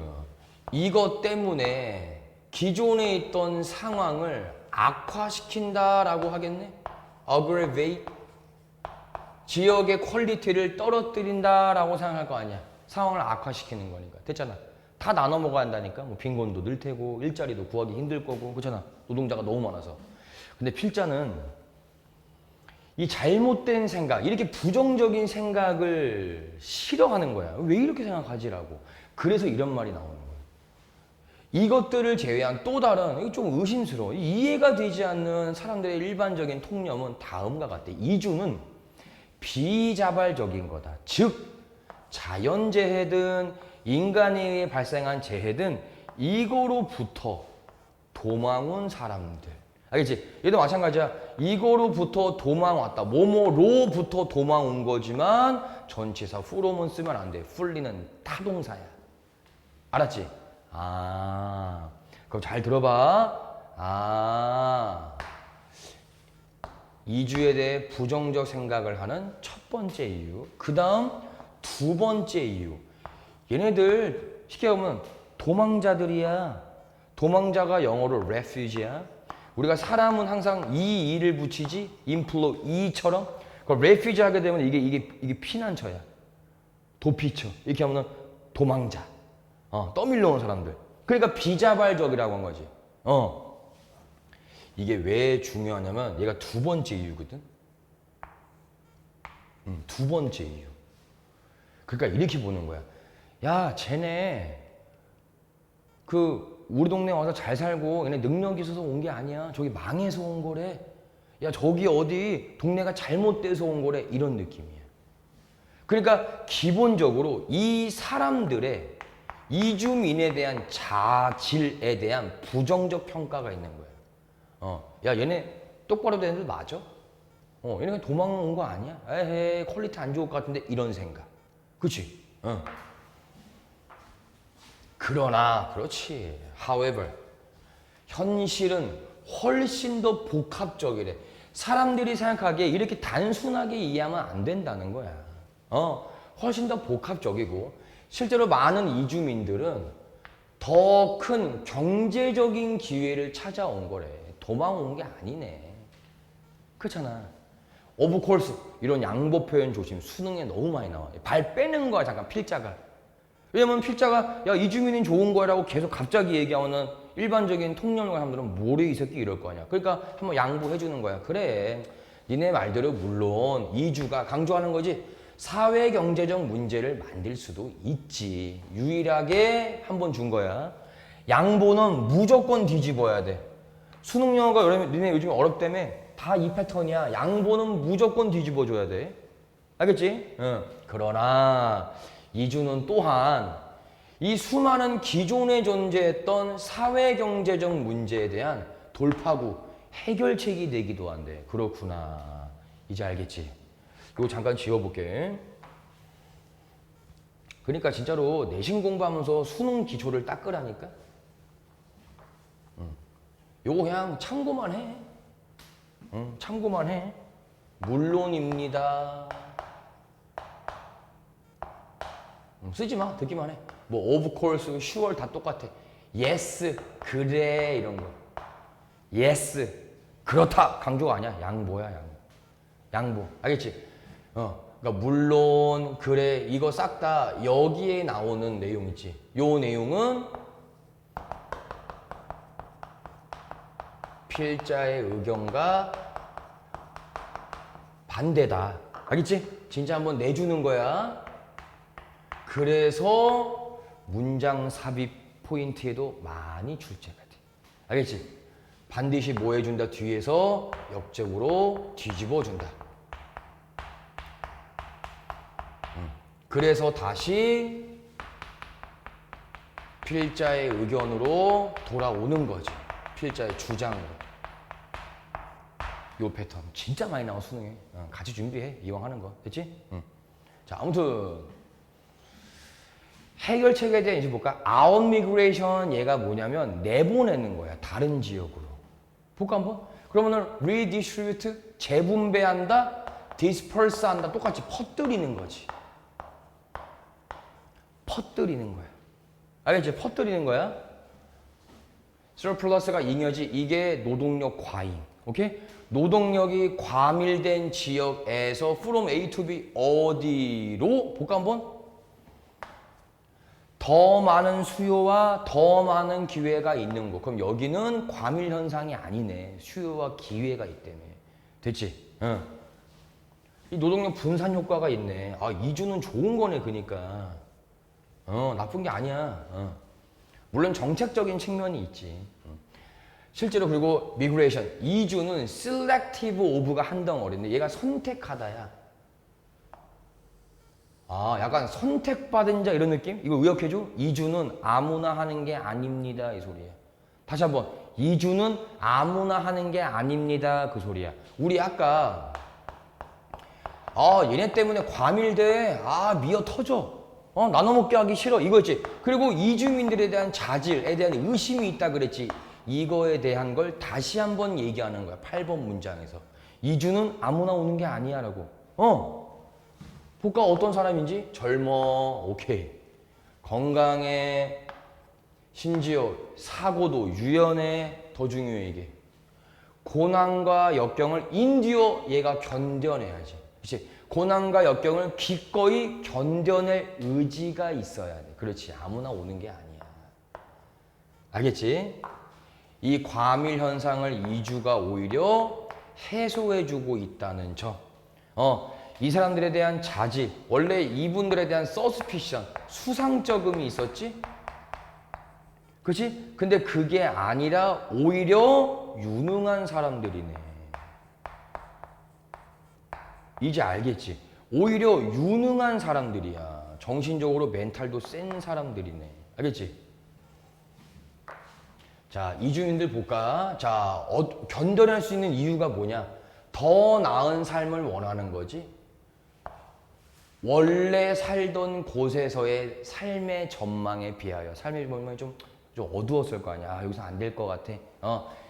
이것 때문에 기존에 있던 상황을 악화시킨다라고 하겠네. aggravate 지역의 퀄리티를 떨어뜨린다라고 생각할 거 아니야. 상황을 악화시키는 거니까. 됐잖아. 다 나눠 먹어야 한다니까. 뭐 빈곤도 늘 테고 일자리도 구하기 힘들 거고 그렇잖아. 노동자가 너무 많아서. 근데 필자는 이 잘못된 생각, 이렇게 부정적인 생각을 싫어하는 거야. 왜 이렇게 생각하지라고. 그래서 이런 말이 나오는 거야. 이것들을 제외한 또 다른, 이거 좀 의심스러워. 이해가 되지 않는 사람들의 일반적인 통념은 다음과 같아. 이주는 비자발적인 거다. 즉, 자연재해든 인간에 의해 발생한 재해든 이거로부터 도망 온 사람들. 알겠지? 얘도 마찬가지야. 이거로부터 도망 왔다. 뭐뭐로부터 도망 온 거지만 전치사 후로문 쓰면 안 돼. 풀리는 타동사야. 알았지? 아, 그럼 잘 들어봐. 이주에 대해 부정적 생각을 하는 첫 번째 이유. 그 다음 두 번째 이유. 얘네들 쉽게 보면 도망자들이야. 도망자가 영어로 refugee야. 우리가 사람은 항상 이를 붙이지, 인플로 이처럼. 그 refugee 하게 되면 이게 피난처야. 도피처. 이렇게 하면 도망자. 떠밀려온 사람들. 그러니까 비자발적이라고 한 거지. 이게 왜 중요하냐면 얘가 두 번째 이유거든. 두 번째 이유. 그러니까 이렇게 보는 거야. 야, 쟤네 우리 동네 와서 잘 살고 얘네 능력이 있어서 온 게 아니야. 저기 망해서 온 거래. 야, 저기 어디 동네가 잘못돼서 온 거래. 이런 느낌이야. 그러니까 기본적으로 이 사람들의 이주민에 대한 자질에 대한 부정적 평가가 있는 거야. 야, 얘네 똑바로 된 애들 맞아? 얘네 그냥 도망 온 거 아니야? 에헤이, 퀄리티 안 좋을 것 같은데 이런 생각. 그치? 그러나 그렇지. However, 현실은 훨씬 더 복합적이래. 사람들이 생각하기에 이렇게 단순하게 이해하면 안 된다는 거야. 훨씬 더 복합적이고 실제로 많은 이주민들은 더 큰 경제적인 기회를 찾아온 거래. 도망온 게 아니네. 그렇잖아. Of course 이런 양보 표현 조심. 수능에 너무 많이 나와. 발 빼는 거야 잠깐 필자가. 왜냐면 필자가 야 이주민은 좋은 거라고 계속 갑자기 얘기하면 일반적인 통념과 사람들은 뭐래 이 새끼 이럴 거 아니야. 그러니까 한번 양보해 주는 거야. 그래. 니네 말대로 물론 이주가 강조하는 거지. 사회 경제적 문제를 만들 수도 있지. 유일하게 한 번 준 거야. 양보는 무조건 뒤집어야 돼. 수능 영어가 여러분 니네 요즘 어렵다며 다 이 패턴이야. 양보는 무조건 뒤집어 줘야 돼. 알겠지? 그러나 이주는 또한 이 수많은 기존에 존재했던 사회 경제적 문제에 대한 돌파구, 해결책이 되기도 한대. 그렇구나. 이제 알겠지? 이거 잠깐 지워볼게. 그러니까 진짜로 내신 공부하면서 수능 기초를 닦으라니까. 요거 그냥 참고만 해. 참고만 해. 물론입니다. 쓰지 마. 듣기만 해. 뭐 of course, sure 다 똑같아. yes, 그래 이런 거. yes, 그렇다 강조가 아니야. 양보야, 양보. 양보. 알겠지? 그러니까 물론, 그래, 이거 싹 다 여기에 나오는 내용 있지. 요 내용은 필자의 의견과 반대다. 알겠지? 진짜 한번 내주는 거야. 그래서 문장 삽입 포인트에도 많이 출제가 돼. 알겠지? 반드시 뭐 해준다? 뒤에서 역적으로 뒤집어 준다. 그래서 다시 필자의 의견으로 돌아오는 거지. 필자의 주장으로. 요 패턴 진짜 많이 나와 수능에. 같이 준비해. 이왕 하는 거. 됐지? 자, 아무튼 해결책에 대해 이제 볼까? 아웃미그레이션 얘가 뭐냐면 내보내는 거야. 다른 지역으로. 볼까 한번? 그러면은 redistribute 재분배한다, disperse 한다. 똑같이 퍼뜨리는 거지. 퍼뜨리는 거야. 알겠지? 퍼뜨리는 거야. surplus가 잉여지. 이게 노동력 과잉. 오케이? 노동력이 과밀된 지역에서 from A to B 어디로 볼까 한번? 더 많은 수요와 더 많은 기회가 있는 곳. 그럼 여기는 과밀 현상이 아니네. 수요와 기회가 있다며. 됐지? 응. 이 노동력 분산 효과가 있네. 아, 이주는 좋은 거네, 그니까. 나쁜 게 아니야. 물론 정책적인 측면이 있지. 실제로 그리고 미그레이션, 이주는 셀렉티브 오브가 한 덩어리인데 얘가 선택하다야. 아, 약간 선택받은 자 이런 느낌? 이거 의역해줘? 이주는 아무나 하는 게 아닙니다. 이 소리야. 다시 한번. 이주는 아무나 하는 게 아닙니다. 그 소리야. 우리 아까 얘네 때문에 과밀돼. 미어 터져. 나눠 먹게 하기 싫어. 이거였지. 그리고 이주민들에 대한 자질에 대한 의심이 있다 그랬지. 이거에 대한 걸 다시 한번 얘기하는 거야. 8번 문장에서. 이주는 아무나 오는 게 아니야 라고. 볼까 어떤 사람인지? 젊어. 오케이. 건강해. 심지어 사고도 유연해. 더 중요해 이게. 고난과 역경을 인디어 얘가 견뎌내야지. 그렇지? 고난과 역경을 기꺼이 견뎌낼 의지가 있어야 돼. 그렇지. 아무나 오는 게 아니야. 알겠지? 이 과밀 현상을 이주가 오히려 해소해주고 있다는 점. 이 사람들에 대한 자질, 원래 이분들에 대한 서스피션, 수상적음이 있었지? 그치? 근데 그게 아니라 오히려 유능한 사람들이네. 이제 알겠지? 오히려 유능한 사람들이야. 정신적으로 멘탈도 센 사람들이네. 알겠지? 자, 이주민들 볼까? 자, 견뎌낼 수 있는 이유가 뭐냐? 더 나은 삶을 원하는 거지. 원래 살던 곳에서의 삶의 전망에 비하여 삶의 전망이 좀 어두웠을 거 아니야. 여기서 안 될 것 같아.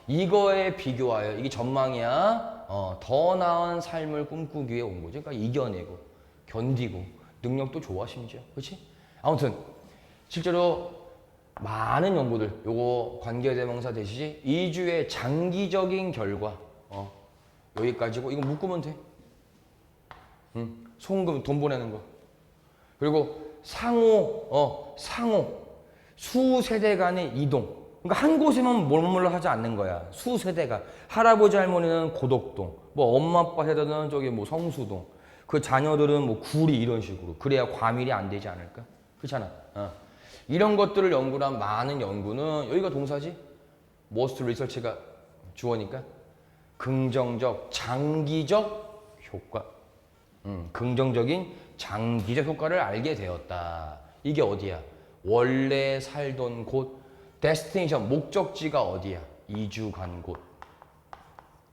이거에 비교하여 이게 전망이야. 더 나은 삶을 꿈꾸기 위해 온 거지. 그러니까 이겨내고 견디고 능력도 좋아 심지어. 그렇지? 아무튼 실제로 많은 연구들 요거 관계대명사 대시지 이주의 장기적인 결과 여기까지고 이거 묶으면 돼. 송금 돈 보내는 거. 그리고 상호 수세대 간의 이동. 그러니까 한 곳에만 머물러 하지 않는 거야. 수세대가. 할아버지 할머니는 고덕동, 뭐 엄마 아빠 세대는 저기 뭐 성수동, 그 자녀들은 뭐 구리 이런 식으로. 그래야 과밀이 안 되지 않을까? 그렇잖아. 이런 것들을 연구를 한 많은 연구는 여기가 동사지? most research가 주어니까 긍정적, 장기적 효과. 긍정적인 장기적 효과를 알게 되었다. 이게 어디야? 원래 살던 곳, 데스티네이션, 목적지가 어디야? 이주 간 곳,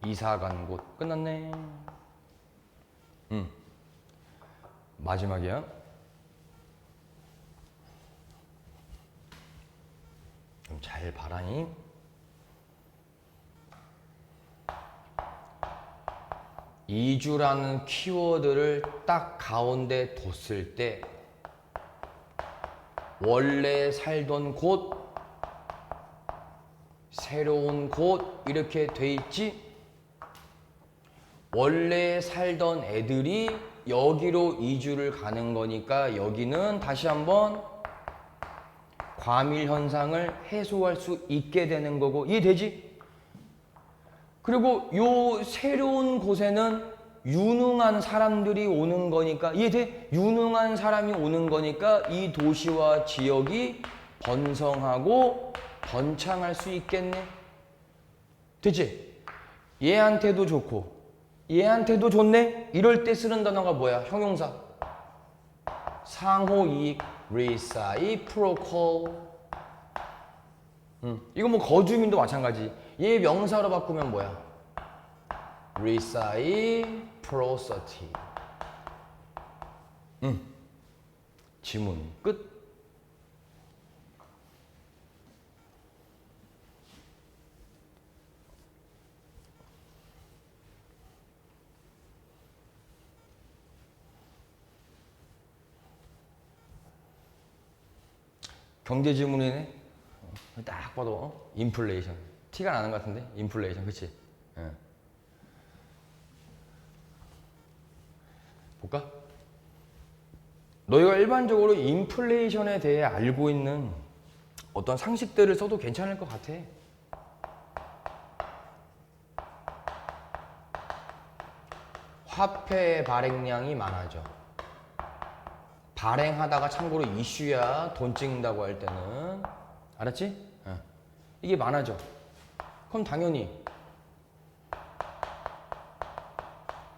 이사 간 곳. 끝났네. 마지막이야. 좀 잘 봐라니. 이주라는 키워드를 딱 가운데 뒀을 때 원래 살던 곳, 새로운 곳 이렇게 돼 있지? 원래 살던 애들이 여기로 이주를 가는 거니까 여기는 다시 한번 과밀 현상을 해소할 수 있게 되는 거고 이해되지? 그리고 요 새로운 곳에는 유능한 사람들이 오는 거니까 이해돼? 유능한 사람이 오는 거니까 이 도시와 지역이 번성하고 번창할 수 있겠네. 됐지? 얘한테도 좋고 얘한테도 좋네? 이럴 때 쓰는 단어가 뭐야? 형용사. 상호이익, reciprocal. 이거 뭐 거주민도 마찬가지. 얘 명사로 바꾸면 뭐야? reciprocity. 지문 끝. 경제 지문이네. 딱 봐도 인플레이션. 티가 나는 것 같은데? 인플레이션, 그치? 볼까? 너희가 일반적으로 인플레이션에 대해 알고 있는 어떤 상식들을 써도 괜찮을 것 같아. 화폐 발행량이 많아져. 발행하다가 참고로 이슈야. 돈 찍는다고 할 때는. 알았지? 이게 많아져. 그럼 당연히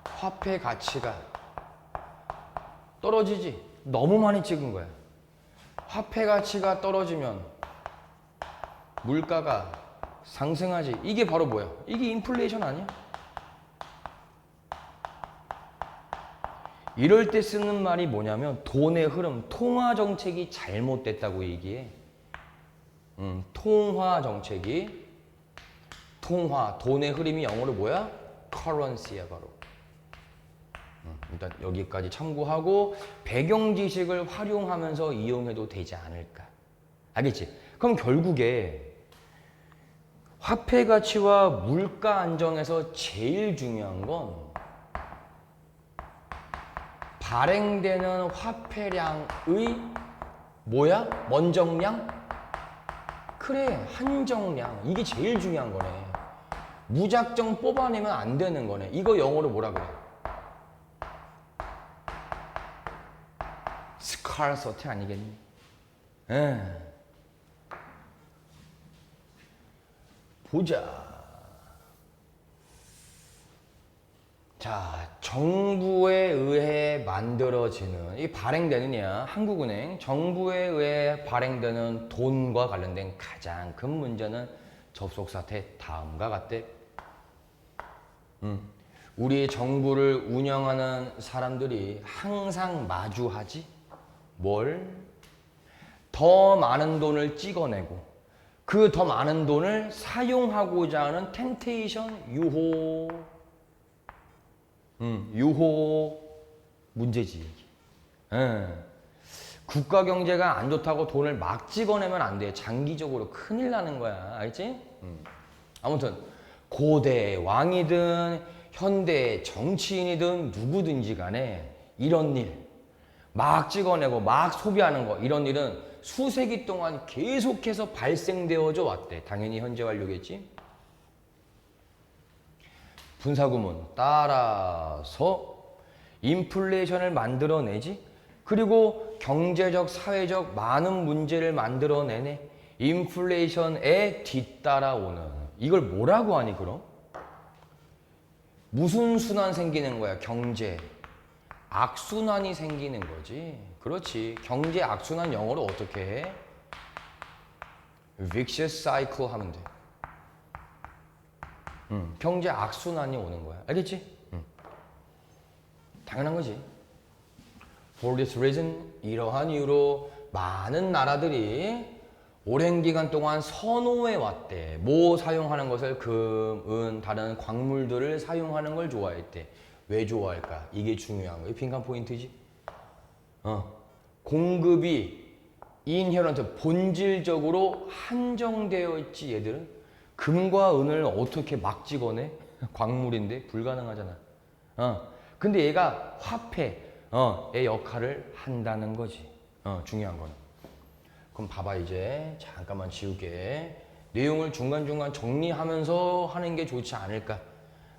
화폐 가치가 떨어지지. 너무 많이 찍은 거야. 화폐 가치가 떨어지면 물가가 상승하지. 이게 바로 뭐야? 이게 인플레이션 아니야? 이럴 때 쓰는 말이 뭐냐면 돈의 흐름, 통화 정책이 잘못됐다고 얘기해. 통화 정책이 돈의 흐름이 영어로 뭐야? currency야 바로. 일단 여기까지 참고하고 배경 지식을 활용하면서 이용해도 되지 않을까. 알겠지? 그럼 결국에 화폐 가치와 물가 안정에서 제일 중요한 건 발행되는 화폐량의 뭐야? 원정량? 그래, 한정량. 이게 제일 중요한 거네. 무작정 뽑아내면 안 되는 거네. 이거 영어로 뭐라 그래? 스칼서티 아니겠니? 보자. 자, 정부에 의해 만들어지는, 이 발행되느냐, 한국은행, 정부에 의해 발행되는 돈과 관련된 가장 큰 문제는 접속 사태 다음과 같대. 우리 정부를 운영하는 사람들이 항상 마주하지? 뭘? 더 많은 돈을 찍어내고 그 더 많은 돈을 사용하고자 하는 템테이션, 유호 문제지. 국가 경제가 안 좋다고 돈을 막 찍어내면 안 돼. 장기적으로 큰일 나는 거야. 알지? 아무튼 고대 왕이든 현대 정치인이든 누구든지 간에 이런 일 막 찍어내고 막 소비하는 거, 이런 일은 수세기 동안 계속해서 발생되어져 왔대. 당연히 현재 완료겠지. 분사구문 따라서 인플레이션을 만들어내지. 그리고 경제적, 사회적 많은 문제를 만들어내네. 인플레이션에 뒤따라오는. 이걸 뭐라고 하니 그럼? 무슨 순환 생기는 거야? 경제 악순환이 생기는 거지. 그렇지. 경제 악순환 영어로 어떻게 해? vicious cycle 하면 돼. 경제 악순환이 오는 거야. 알겠지? 당연한 거지. For this reason, 이러한 이유로 많은 나라들이 오랜 기간 동안 선호해 왔대. 뭐 사용하는 것을 금, 은, 다른 광물들을 사용하는 걸 좋아했대. 왜 좋아할까? 이게 중요한 거야. 빈칸 포인트지. 공급이 인헤런트 본질적으로 한정되어 있지. 얘들은 금과 은을 어떻게 막 찍어내? 광물인데 불가능하잖아. 근데 얘가 화폐의 역할을 한다는 거지. 중요한 거는. 그럼 봐봐. 이제 잠깐만 지울게. 내용을 중간중간 정리하면서 하는 게 좋지 않을까.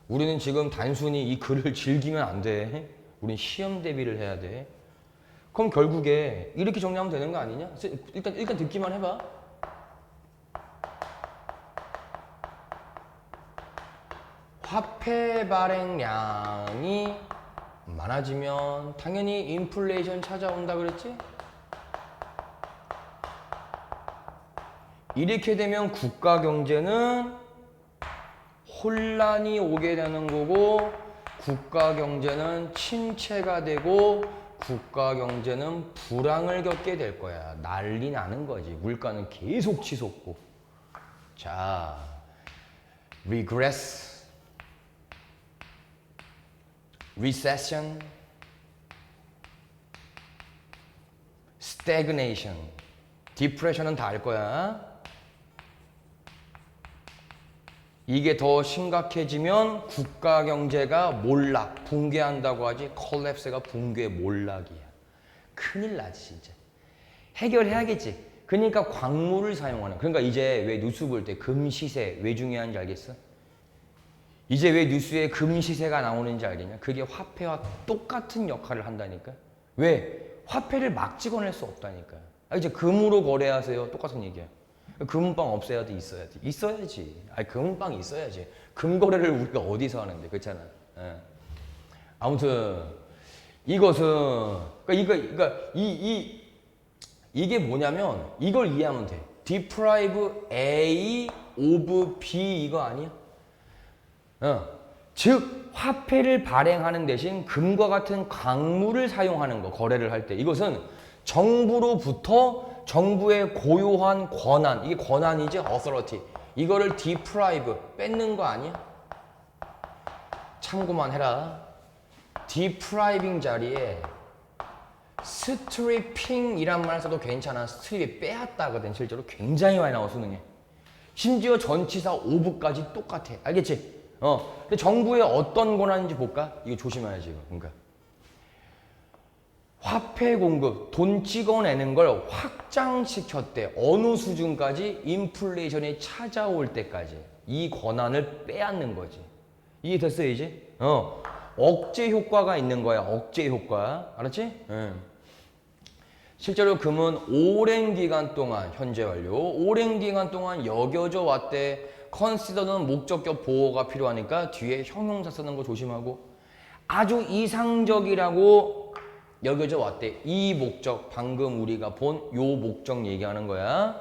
우리는 지금 단순히 이 글을 즐기면 안 돼. 우린 시험 대비를 해야 돼. 그럼 결국에 이렇게 정리하면 되는 거 아니냐? 일단 듣기만 해봐. 화폐 발행량이 많아지면 당연히 인플레이션 찾아온다 그랬지? 이렇게 되면 국가 경제는 혼란이 오게 되는 거고, 국가 경제는 침체가 되고, 국가 경제는 불황을 겪게 될 거야. 난리 나는 거지. 물가는 계속 치솟고. 자, regress, recession, stagnation, depression은 다 알 거야. 이게 더 심각해지면 국가 경제가 몰락, 붕괴한다고 하지. 콜랩스가 붕괴 몰락이야. 큰일 나지 진짜. 해결해야겠지. 그러니까 광물을 사용하는. 그러니까 이제 왜 뉴스 볼 때 금시세 왜 중요한지 알겠어? 이제 왜 뉴스에 금시세가 나오는지 알겠냐? 그게 화폐와 똑같은 역할을 한다니까. 왜? 화폐를 막 찍어낼 수 없다니까. 이제 금으로 거래하세요. 똑같은 얘기야. 금은방 없애야 돼, 있어야 돼. 있어야지. 금은방이 있어야지. 금 거래를 우리가 어디서 하는데, 그렇잖아. 예. 아무튼 이것은 이게 뭐냐면 이걸 이해하면 돼. deprive A of B 이거 아니야? 즉 화폐를 발행하는 대신 금과 같은 광물을 사용하는 거, 거래를 할 때 이것은 정부로부터 정부의 고유한 권한, 이게 권한이지, authority. 이거를 deprive, 뺏는 거 아니야? 참고만 해라. depriving 자리에 stripping 이란 말 써도 괜찮아. 스트립이 빼앗다거든. 실제로 굉장히 많이 나와, 수능에. 심지어 전치사 of까지 똑같아. 알겠지? 근데 정부의 어떤 권한인지 볼까? 이거 조심해야지, 이거. 그러니까. 화폐 공급, 돈 찍어내는 걸 확장시켰대. 어느 수준까지? 인플레이션이 찾아올 때까지. 이 권한을 빼앗는 거지. 이해됐어요, 이제? 억제 효과가 있는 거야. 억제 효과. 알았지? 실제로 금은 오랜 기간 동안, 현재 완료, 오랜 기간 동안 여겨져 왔대. 컨시더는 목적격 보호가 필요하니까 뒤에 형용사 쓰는 거 조심하고. 아주 이상적이라고 여겨져 왔대. 이 목적, 방금 우리가 본 요 목적 얘기하는 거야.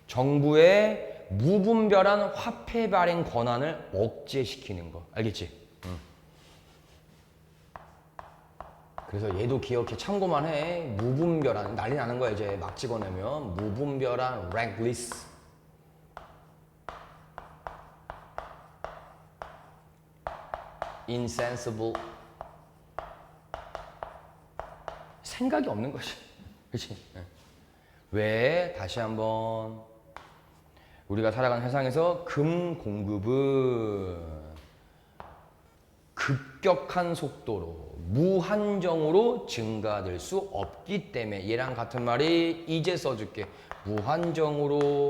정부의 무분별한 화폐 발행 권한을 억제시키는 거. 알겠지? 그래서 얘도 기억해. 참고만 해. 무분별한, 난리 나는 거야 이제 막 찍어내면. 무분별한 reckless. insensible. 생각이 없는 거지. 그렇지? 왜? 다시 한번. 우리가 살아가는 세상에서 금 공급은 급격한 속도로 무한정으로 증가될 수 없기 때문에 얘랑 같은 말이 이제 써줄게. 무한정으로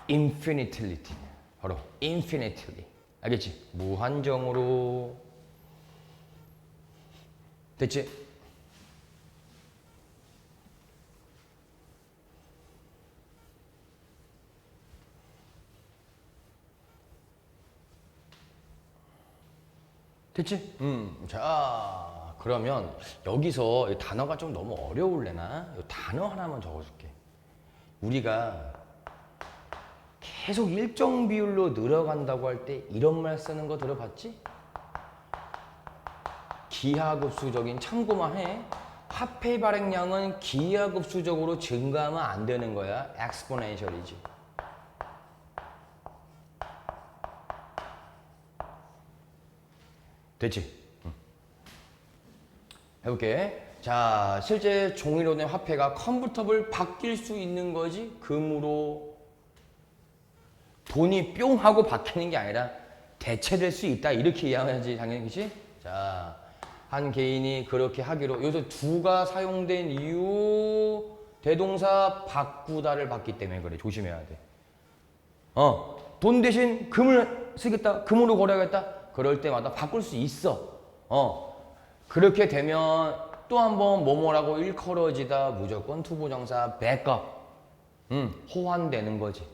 infinitely. 바로 infinitely. 알겠지? 무한정으로. 됐지? 됐지? 자, 그러면 여기서 이 단어가 좀 너무 어려울래나? 이 단어 하나만 적어줄게. 우리가 계속 일정 비율로 늘어간다고 할 때 이런 말 쓰는 거 들어봤지? 기하급수적인. 참고만 해. 화폐 발행량은 기하급수적으로 증가하면 안 되는 거야. exponential이지. 됐지? 해볼게. 자, 실제 종이로 된 화폐가 컨버터블 바뀔 수 있는 거지. 금으로. 돈이 뿅 하고 바뀌는 게 아니라 대체될 수 있다. 이렇게 이해해야지 당연히. 그치? 자, 한 개인이 그렇게 하기로. 여기서 두가 사용된 이유, 대동사 바꾸다를 봤기 때문에 그래. 조심해야 돼. 돈 대신 금을 쓰겠다. 금으로 거래하겠다. 그럴 때마다 바꿀 수 있어. 그렇게 되면 또 한 번 뭐뭐라고 일컬어지다. 무조건 투부정사 백업. 호환되는 거지.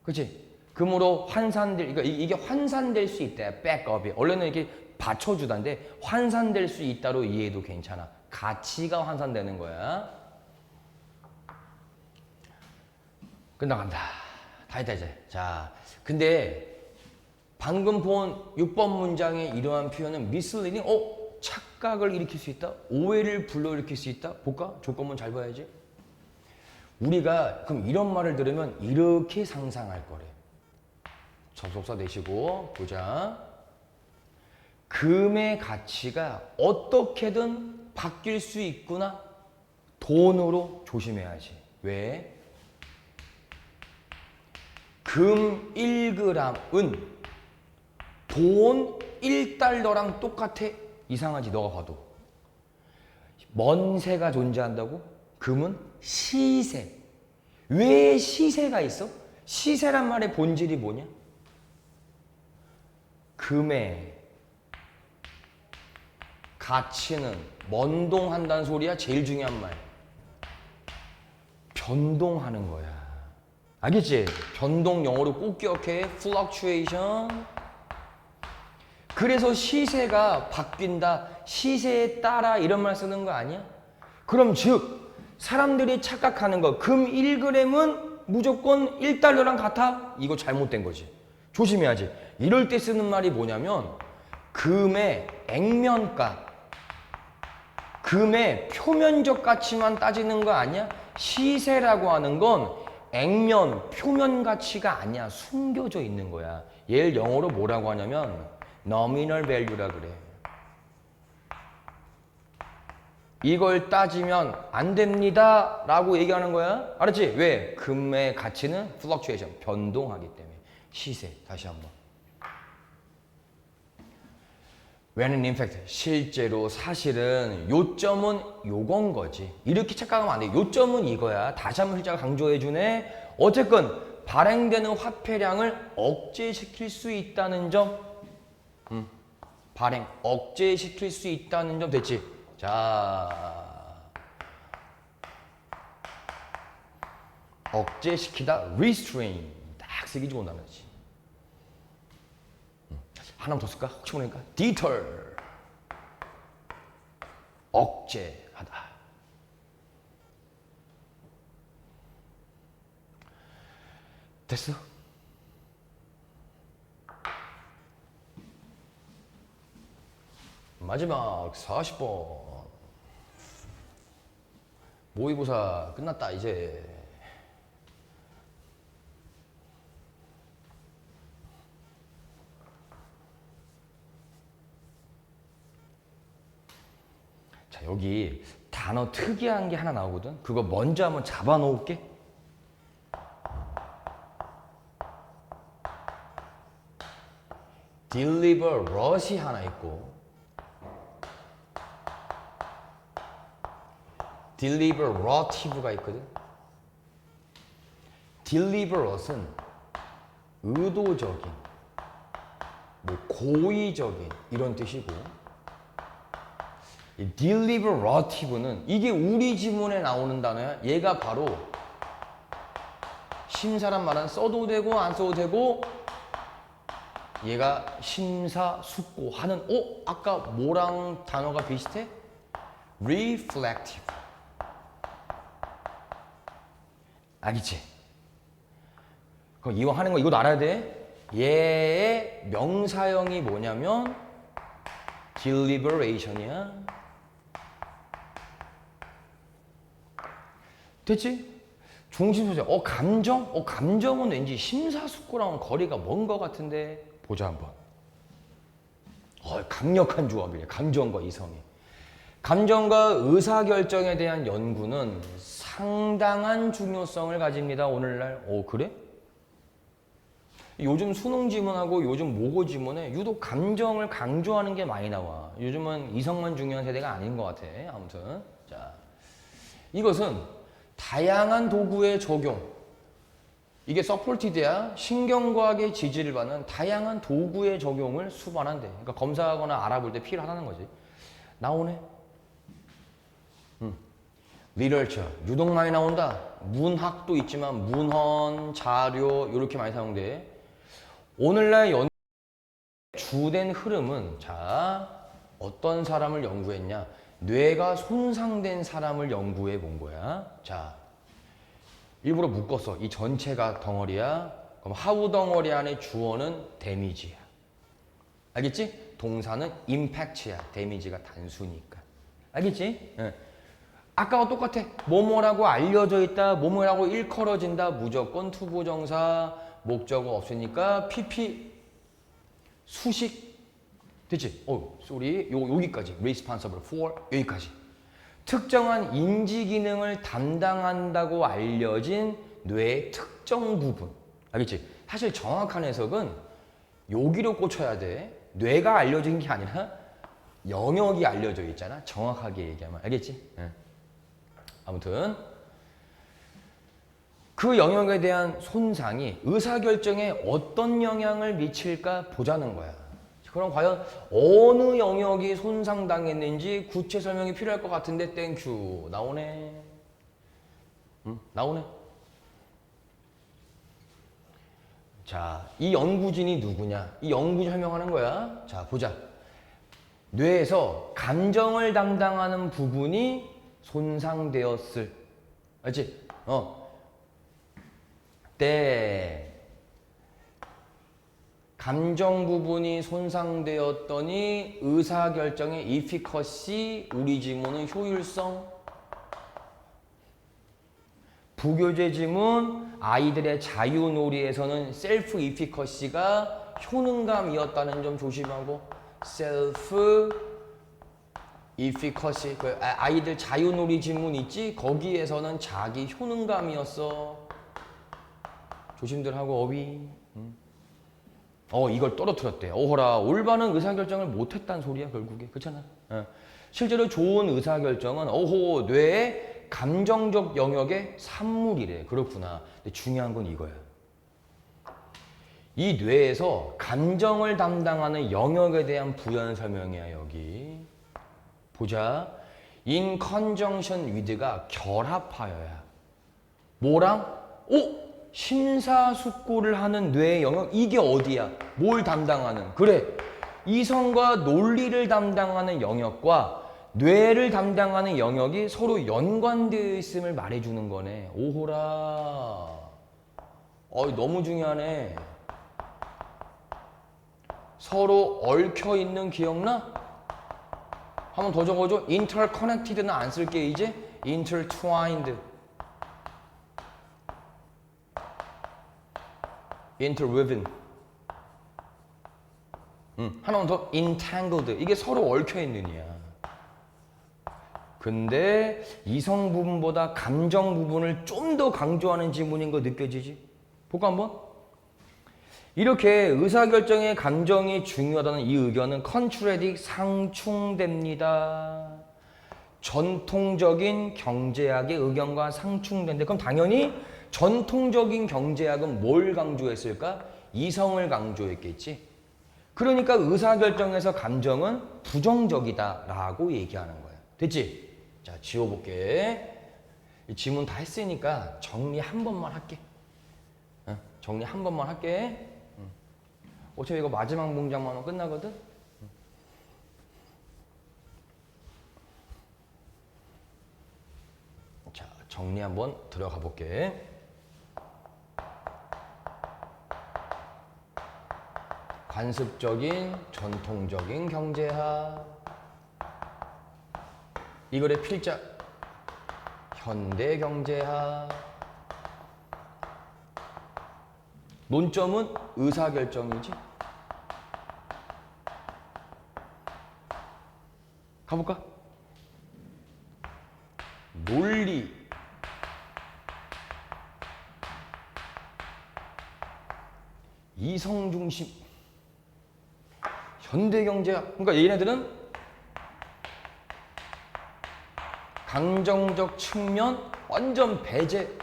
그치? 금으로 환산될, 그러니까 이게 환산될 수 있다. 백업이. 원래는 이렇게 받쳐주다인데 환산될 수 있다로 이해해도 괜찮아. 가치가 환산되는 거야. 끝나간다. 다 했다 이제. 자, 근데 방금 본 6번 문장의 이러한 표현은 misleading, 착각을 일으킬 수 있다. 오해를 불러일으킬 수 있다. 볼까? 조건문 잘 봐야지. 우리가 그럼 이런 말을 들으면 이렇게 상상할 거래. 접속사 내시고 보자. 금의 가치가 어떻게든 바뀔 수 있구나. 돈으로. 조심해야지. 왜? 금 1g은 돈 1달러랑 똑같아. 이상하지, 너가 봐도. 먼세가 존재한다고? 금은 시세. 왜 시세가 있어? 시세란 말의 본질이 뭐냐? 금의 가치는 먼동한다는 소리야. 제일 중요한 말. 변동하는 거야. 알겠지? 변동 영어로 꼭 기억해. fluctuation. 그래서 시세가 바뀐다. 시세에 따라 이런 말 쓰는 거 아니야? 그럼 즉 사람들이 착각하는 거 금 1g은 무조건 1달러랑 같아? 이거 잘못된 거지. 조심해야지. 이럴 때 쓰는 말이 뭐냐면 금의 액면가, 금의 표면적 가치만 따지는 거 아니야? 시세라고 하는 건 액면, 표면 가치가 아니야. 숨겨져 있는 거야. 얘를 영어로 뭐라고 하냐면 nominal value라 그래. 이걸 따지면 안 됩니다 라고 얘기하는 거야. 알았지? 왜? 금의 가치는 fluctuation, 변동하기 때문에. 시세, 다시 한번. When in fact, 실제로 사실은 요점은 요건 거지. 이렇게 착각하면 안 돼. 요점은 이거야. 다시 한번 실자가 강조해 주네. 어쨌건 발행되는 화폐량을 억제시킬 수 있다는 점. 발행, 억제시킬 수 있다는 점 됐지? 자, 억제시키다, restrain. 딱 쓰기 좋은 단어지. 하나만 더 쓸까? 혹시 모르니까 deter, 억제하다. 됐어? 마지막 40번. 모의고사 끝났다 이제. 자, 여기 단어 특이한 게 하나 나오거든. 그거 먼저 한번 잡아 놓을게. deliberately 하나 있고 deliberative가 있거든. deliberat은 의도적인, 뭐 고의적인 이런 뜻이고, 이 deliberative는 이게 우리 지문에 나오는 단어야. 얘가 바로 심사란 말은 써도 되고 안 써도 되고, 얘가 심사숙고하는. 아까 뭐랑 단어가 비슷해? reflective. 알겠지? 그럼 이왕 하는 거 이것도 알아야 돼. 얘의 명사형이 뭐냐면 deliberation이야. 됐지? 중심소재. 감정? 감정은 왠지 심사숙고랑은 거리가 먼 것 같은데. 보자 한번. 강력한 조합이래. 감정과 이성이. 감정과 의사결정에 대한 연구는 상당한 중요성을 가집니다. 오늘날. 그래? 요즘 수능 지문하고 요즘 모고 지문에 유독 감정을 강조하는 게 많이 나와. 요즘은 이성만 중요한 세대가 아닌 것 같아. 아무튼 자, 이것은 다양한 도구의 적용. 이게 서포티드야. 신경과학의 지지를 받는 다양한 도구의 적용을 수반한대. 그러니까 검사하거나 알아볼 때 필요하다는 거지. 나오네. 리터처 유독 많이 나온다. 문학도 있지만 문헌, 자료 이렇게 많이 사용돼. 오늘날 주된 흐름은 자, 어떤 사람을 연구했냐? 뇌가 손상된 사람을 연구해 본 거야. 자, 일부러 묶었어. 이 전체가 덩어리야. 그럼 하우 덩어리 안에 주어는 데미지야. 알겠지? 동사는 임팩트야. 데미지가 단수니까. 알겠지? 네. 아까와 똑같아. 뭐뭐라고 알려져 있다. 뭐뭐라고 일컬어진다. 무조건 투부정사. 목적어 없으니까 PP 수식. 됐지? 쏘리. 여기까지. responsible for 여기까지. 특정한 인지 기능을 담당한다고 알려진 뇌의 특정 부분. 알겠지? 사실 정확한 해석은 여기로 꽂혀야 돼. 뇌가 알려진 게 아니라 영역이 알려져 있잖아. 정확하게 얘기하면. 알겠지? 예. 아무튼 그 영역에 대한 손상이 의사결정에 어떤 영향을 미칠까 보자는 거야. 그럼 과연 어느 영역이 손상당했는지 구체 설명이 필요할 것 같은데 땡큐. 나오네. 나오네. 자, 이 연구진이 누구냐? 이 연구진 설명하는 거야. 자, 보자. 뇌에서 감정을 담당하는 부분이 손상되었을. 알지? 감정 부분이 손상되었더니 의사결정의 efficacy, 우리 지문은 효율성. 부교재 지문, 아이들의 자유놀이에서는 self efficacy가 효능감이었다는 점 조심하고, self efficacy, 아이들 자유놀이 지문 있지? 거기에서는 자기 효능감이었어. 조심들 하고 어휘. 이걸 떨어뜨렸대. 오호라, 올바른 의사결정을 못했단 소리야 결국에. 그렇잖아. 실제로 좋은 의사결정은 뇌의 감정적 영역의 산물이래. 그렇구나. 근데 중요한 건 이거야. 이 뇌에서 감정을 담당하는 영역에 대한 부연 설명이야. 여기 보자. In conjunction with가 결합하여야. 뭐랑? 심사숙고를 하는 뇌의 영역. 이게 어디야? 뭘 담당하는? 그래, 이성과 논리를 담당하는 영역과 뇌를 담당하는 영역이 서로 연관되어 있음을 말해주는 거네. 오호라. 너무 중요하네. 서로 얽혀있는 기억나? 한번 더 적어줘. interconnected는 안 쓸게 이제. intertwined. interwoven. 하나만 더. entangled. 이게 서로 얽혀있는 이야. 근데 이성 부분보다 감정 부분을 좀 더 강조하는 지문인 거 느껴지지? 볼까 한번? 이렇게 의사결정의 감정이 중요하다는 이 의견은 컨트레딕 상충됩니다. 전통적인 경제학의 의견과 상충된대. 그럼 당연히 전통적인 경제학은 뭘 강조했을까? 이성을 강조했겠지. 그러니까 의사결정에서 감정은 부정적이다라고 얘기하는 거야. 됐지? 자, 지워볼게. 이 지문 다 했으니까 정리 한 번만 할게. 정리 한 번만 할게. 어차피 이거 마지막 문장만 하면 끝나거든? 자, 정리 한번 들어가 볼게. 관습적인 전통적인 경제학. 이거의 필자 현대경제학. 논점은 의사결정이지. 가볼까? 논리. 이성중심. 현대경제학. 그러니까 얘네들은 감정적 측면 완전 배제.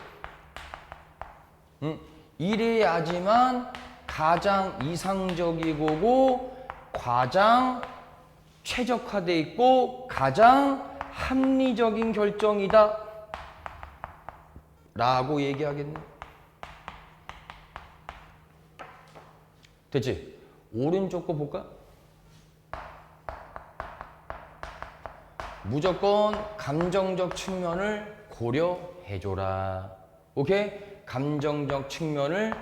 이래야지만 가장 이상적이고 가장 최적화돼 있고 가장 합리적인 결정이다 라고 얘기하겠네. 됐지? 오른쪽 거 볼까? 무조건 감정적 측면을 고려해줘라. 오케이? 감정적 측면을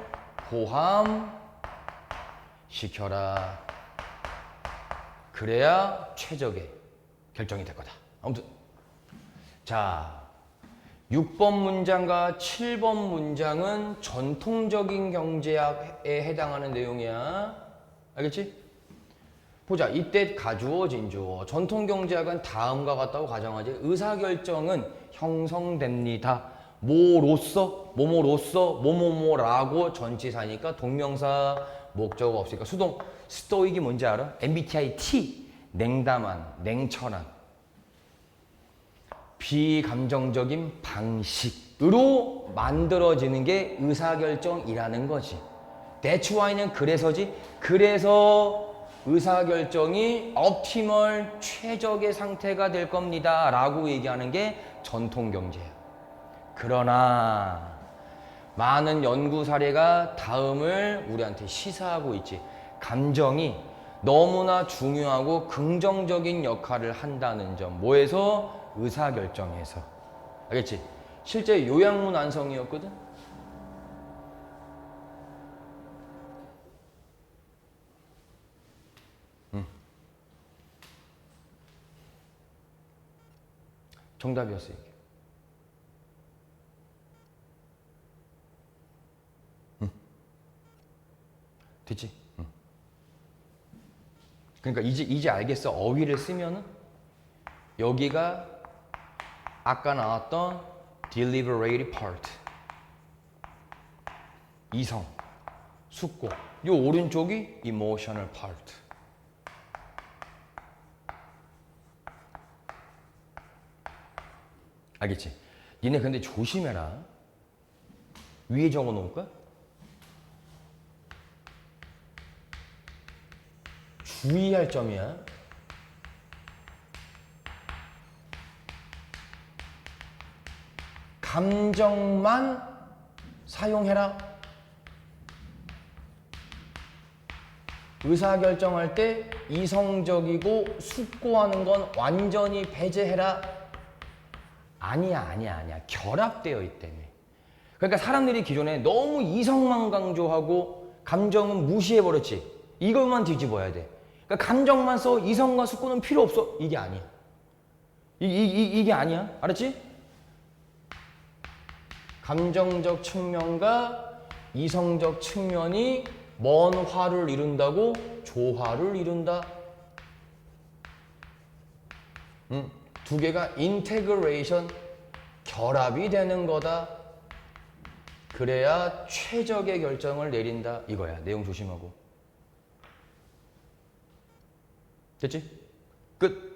포함시켜라. 그래야 최적의 결정이 될 거다. 아무튼 자, 6번 문장과 7번 문장은 전통적인 경제학에 해당하는 내용이야. 알겠지? 보자. 이때 가주어, 진주어. 전통 경제학은 다음과 같다고 가정하지. 의사결정은 형성됩니다. 뭐로서, 뭐뭐로서, 뭐뭐뭐라고 전치사니까 동명사 목적어 없으니까 수동. 스토익이 뭔지 알아? MBTI T. 냉담한, 냉철한. 비감정적인 방식으로 만들어지는 게 의사결정이라는 거지. That's why는 그래서지. 그래서 의사결정이 optimal 최적의 상태가 될 겁니다 라고 얘기하는 게 전통경제야. 그러나 많은 연구 사례가 다음을 우리한테 시사하고 있지. 감정이 너무나 중요하고 긍정적인 역할을 한다는 점. 뭐에서? 의사결정에서. 알겠지? 실제 요양문 안성이었거든? 정답이었어, 이게. 됐지? 그러니까 이제 알겠어. 어휘를 쓰면은 여기가 아까 나왔던 deliberate part. 이성, 숙고. 요 오른쪽이 emotional part. 알겠지? 니네 근데 조심해라. 위에 적어 놓을까? 주의할 점이야. 감정만 사용해라. 의사결정할 때 이성적이고 숙고하는 건 완전히 배제해라. 아니야. 결합되어 있다며. 그러니까 사람들이 기존에 너무 이성만 강조하고 감정은 무시해버렸지. 이것만 뒤집어야 돼. 그러니까 감정만 써. 이성과 숙고는 필요 없어. 이게 아니야. 이게 아니야. 알았지? 감정적 측면과 이성적 측면이 뭔 화를 이룬다고? 조화를 이룬다. 두 개가 인테그레이션, 결합이 되는 거다. 그래야 최적의 결정을 내린다. 이거야. 내용 조심하고. 됐지? 끝.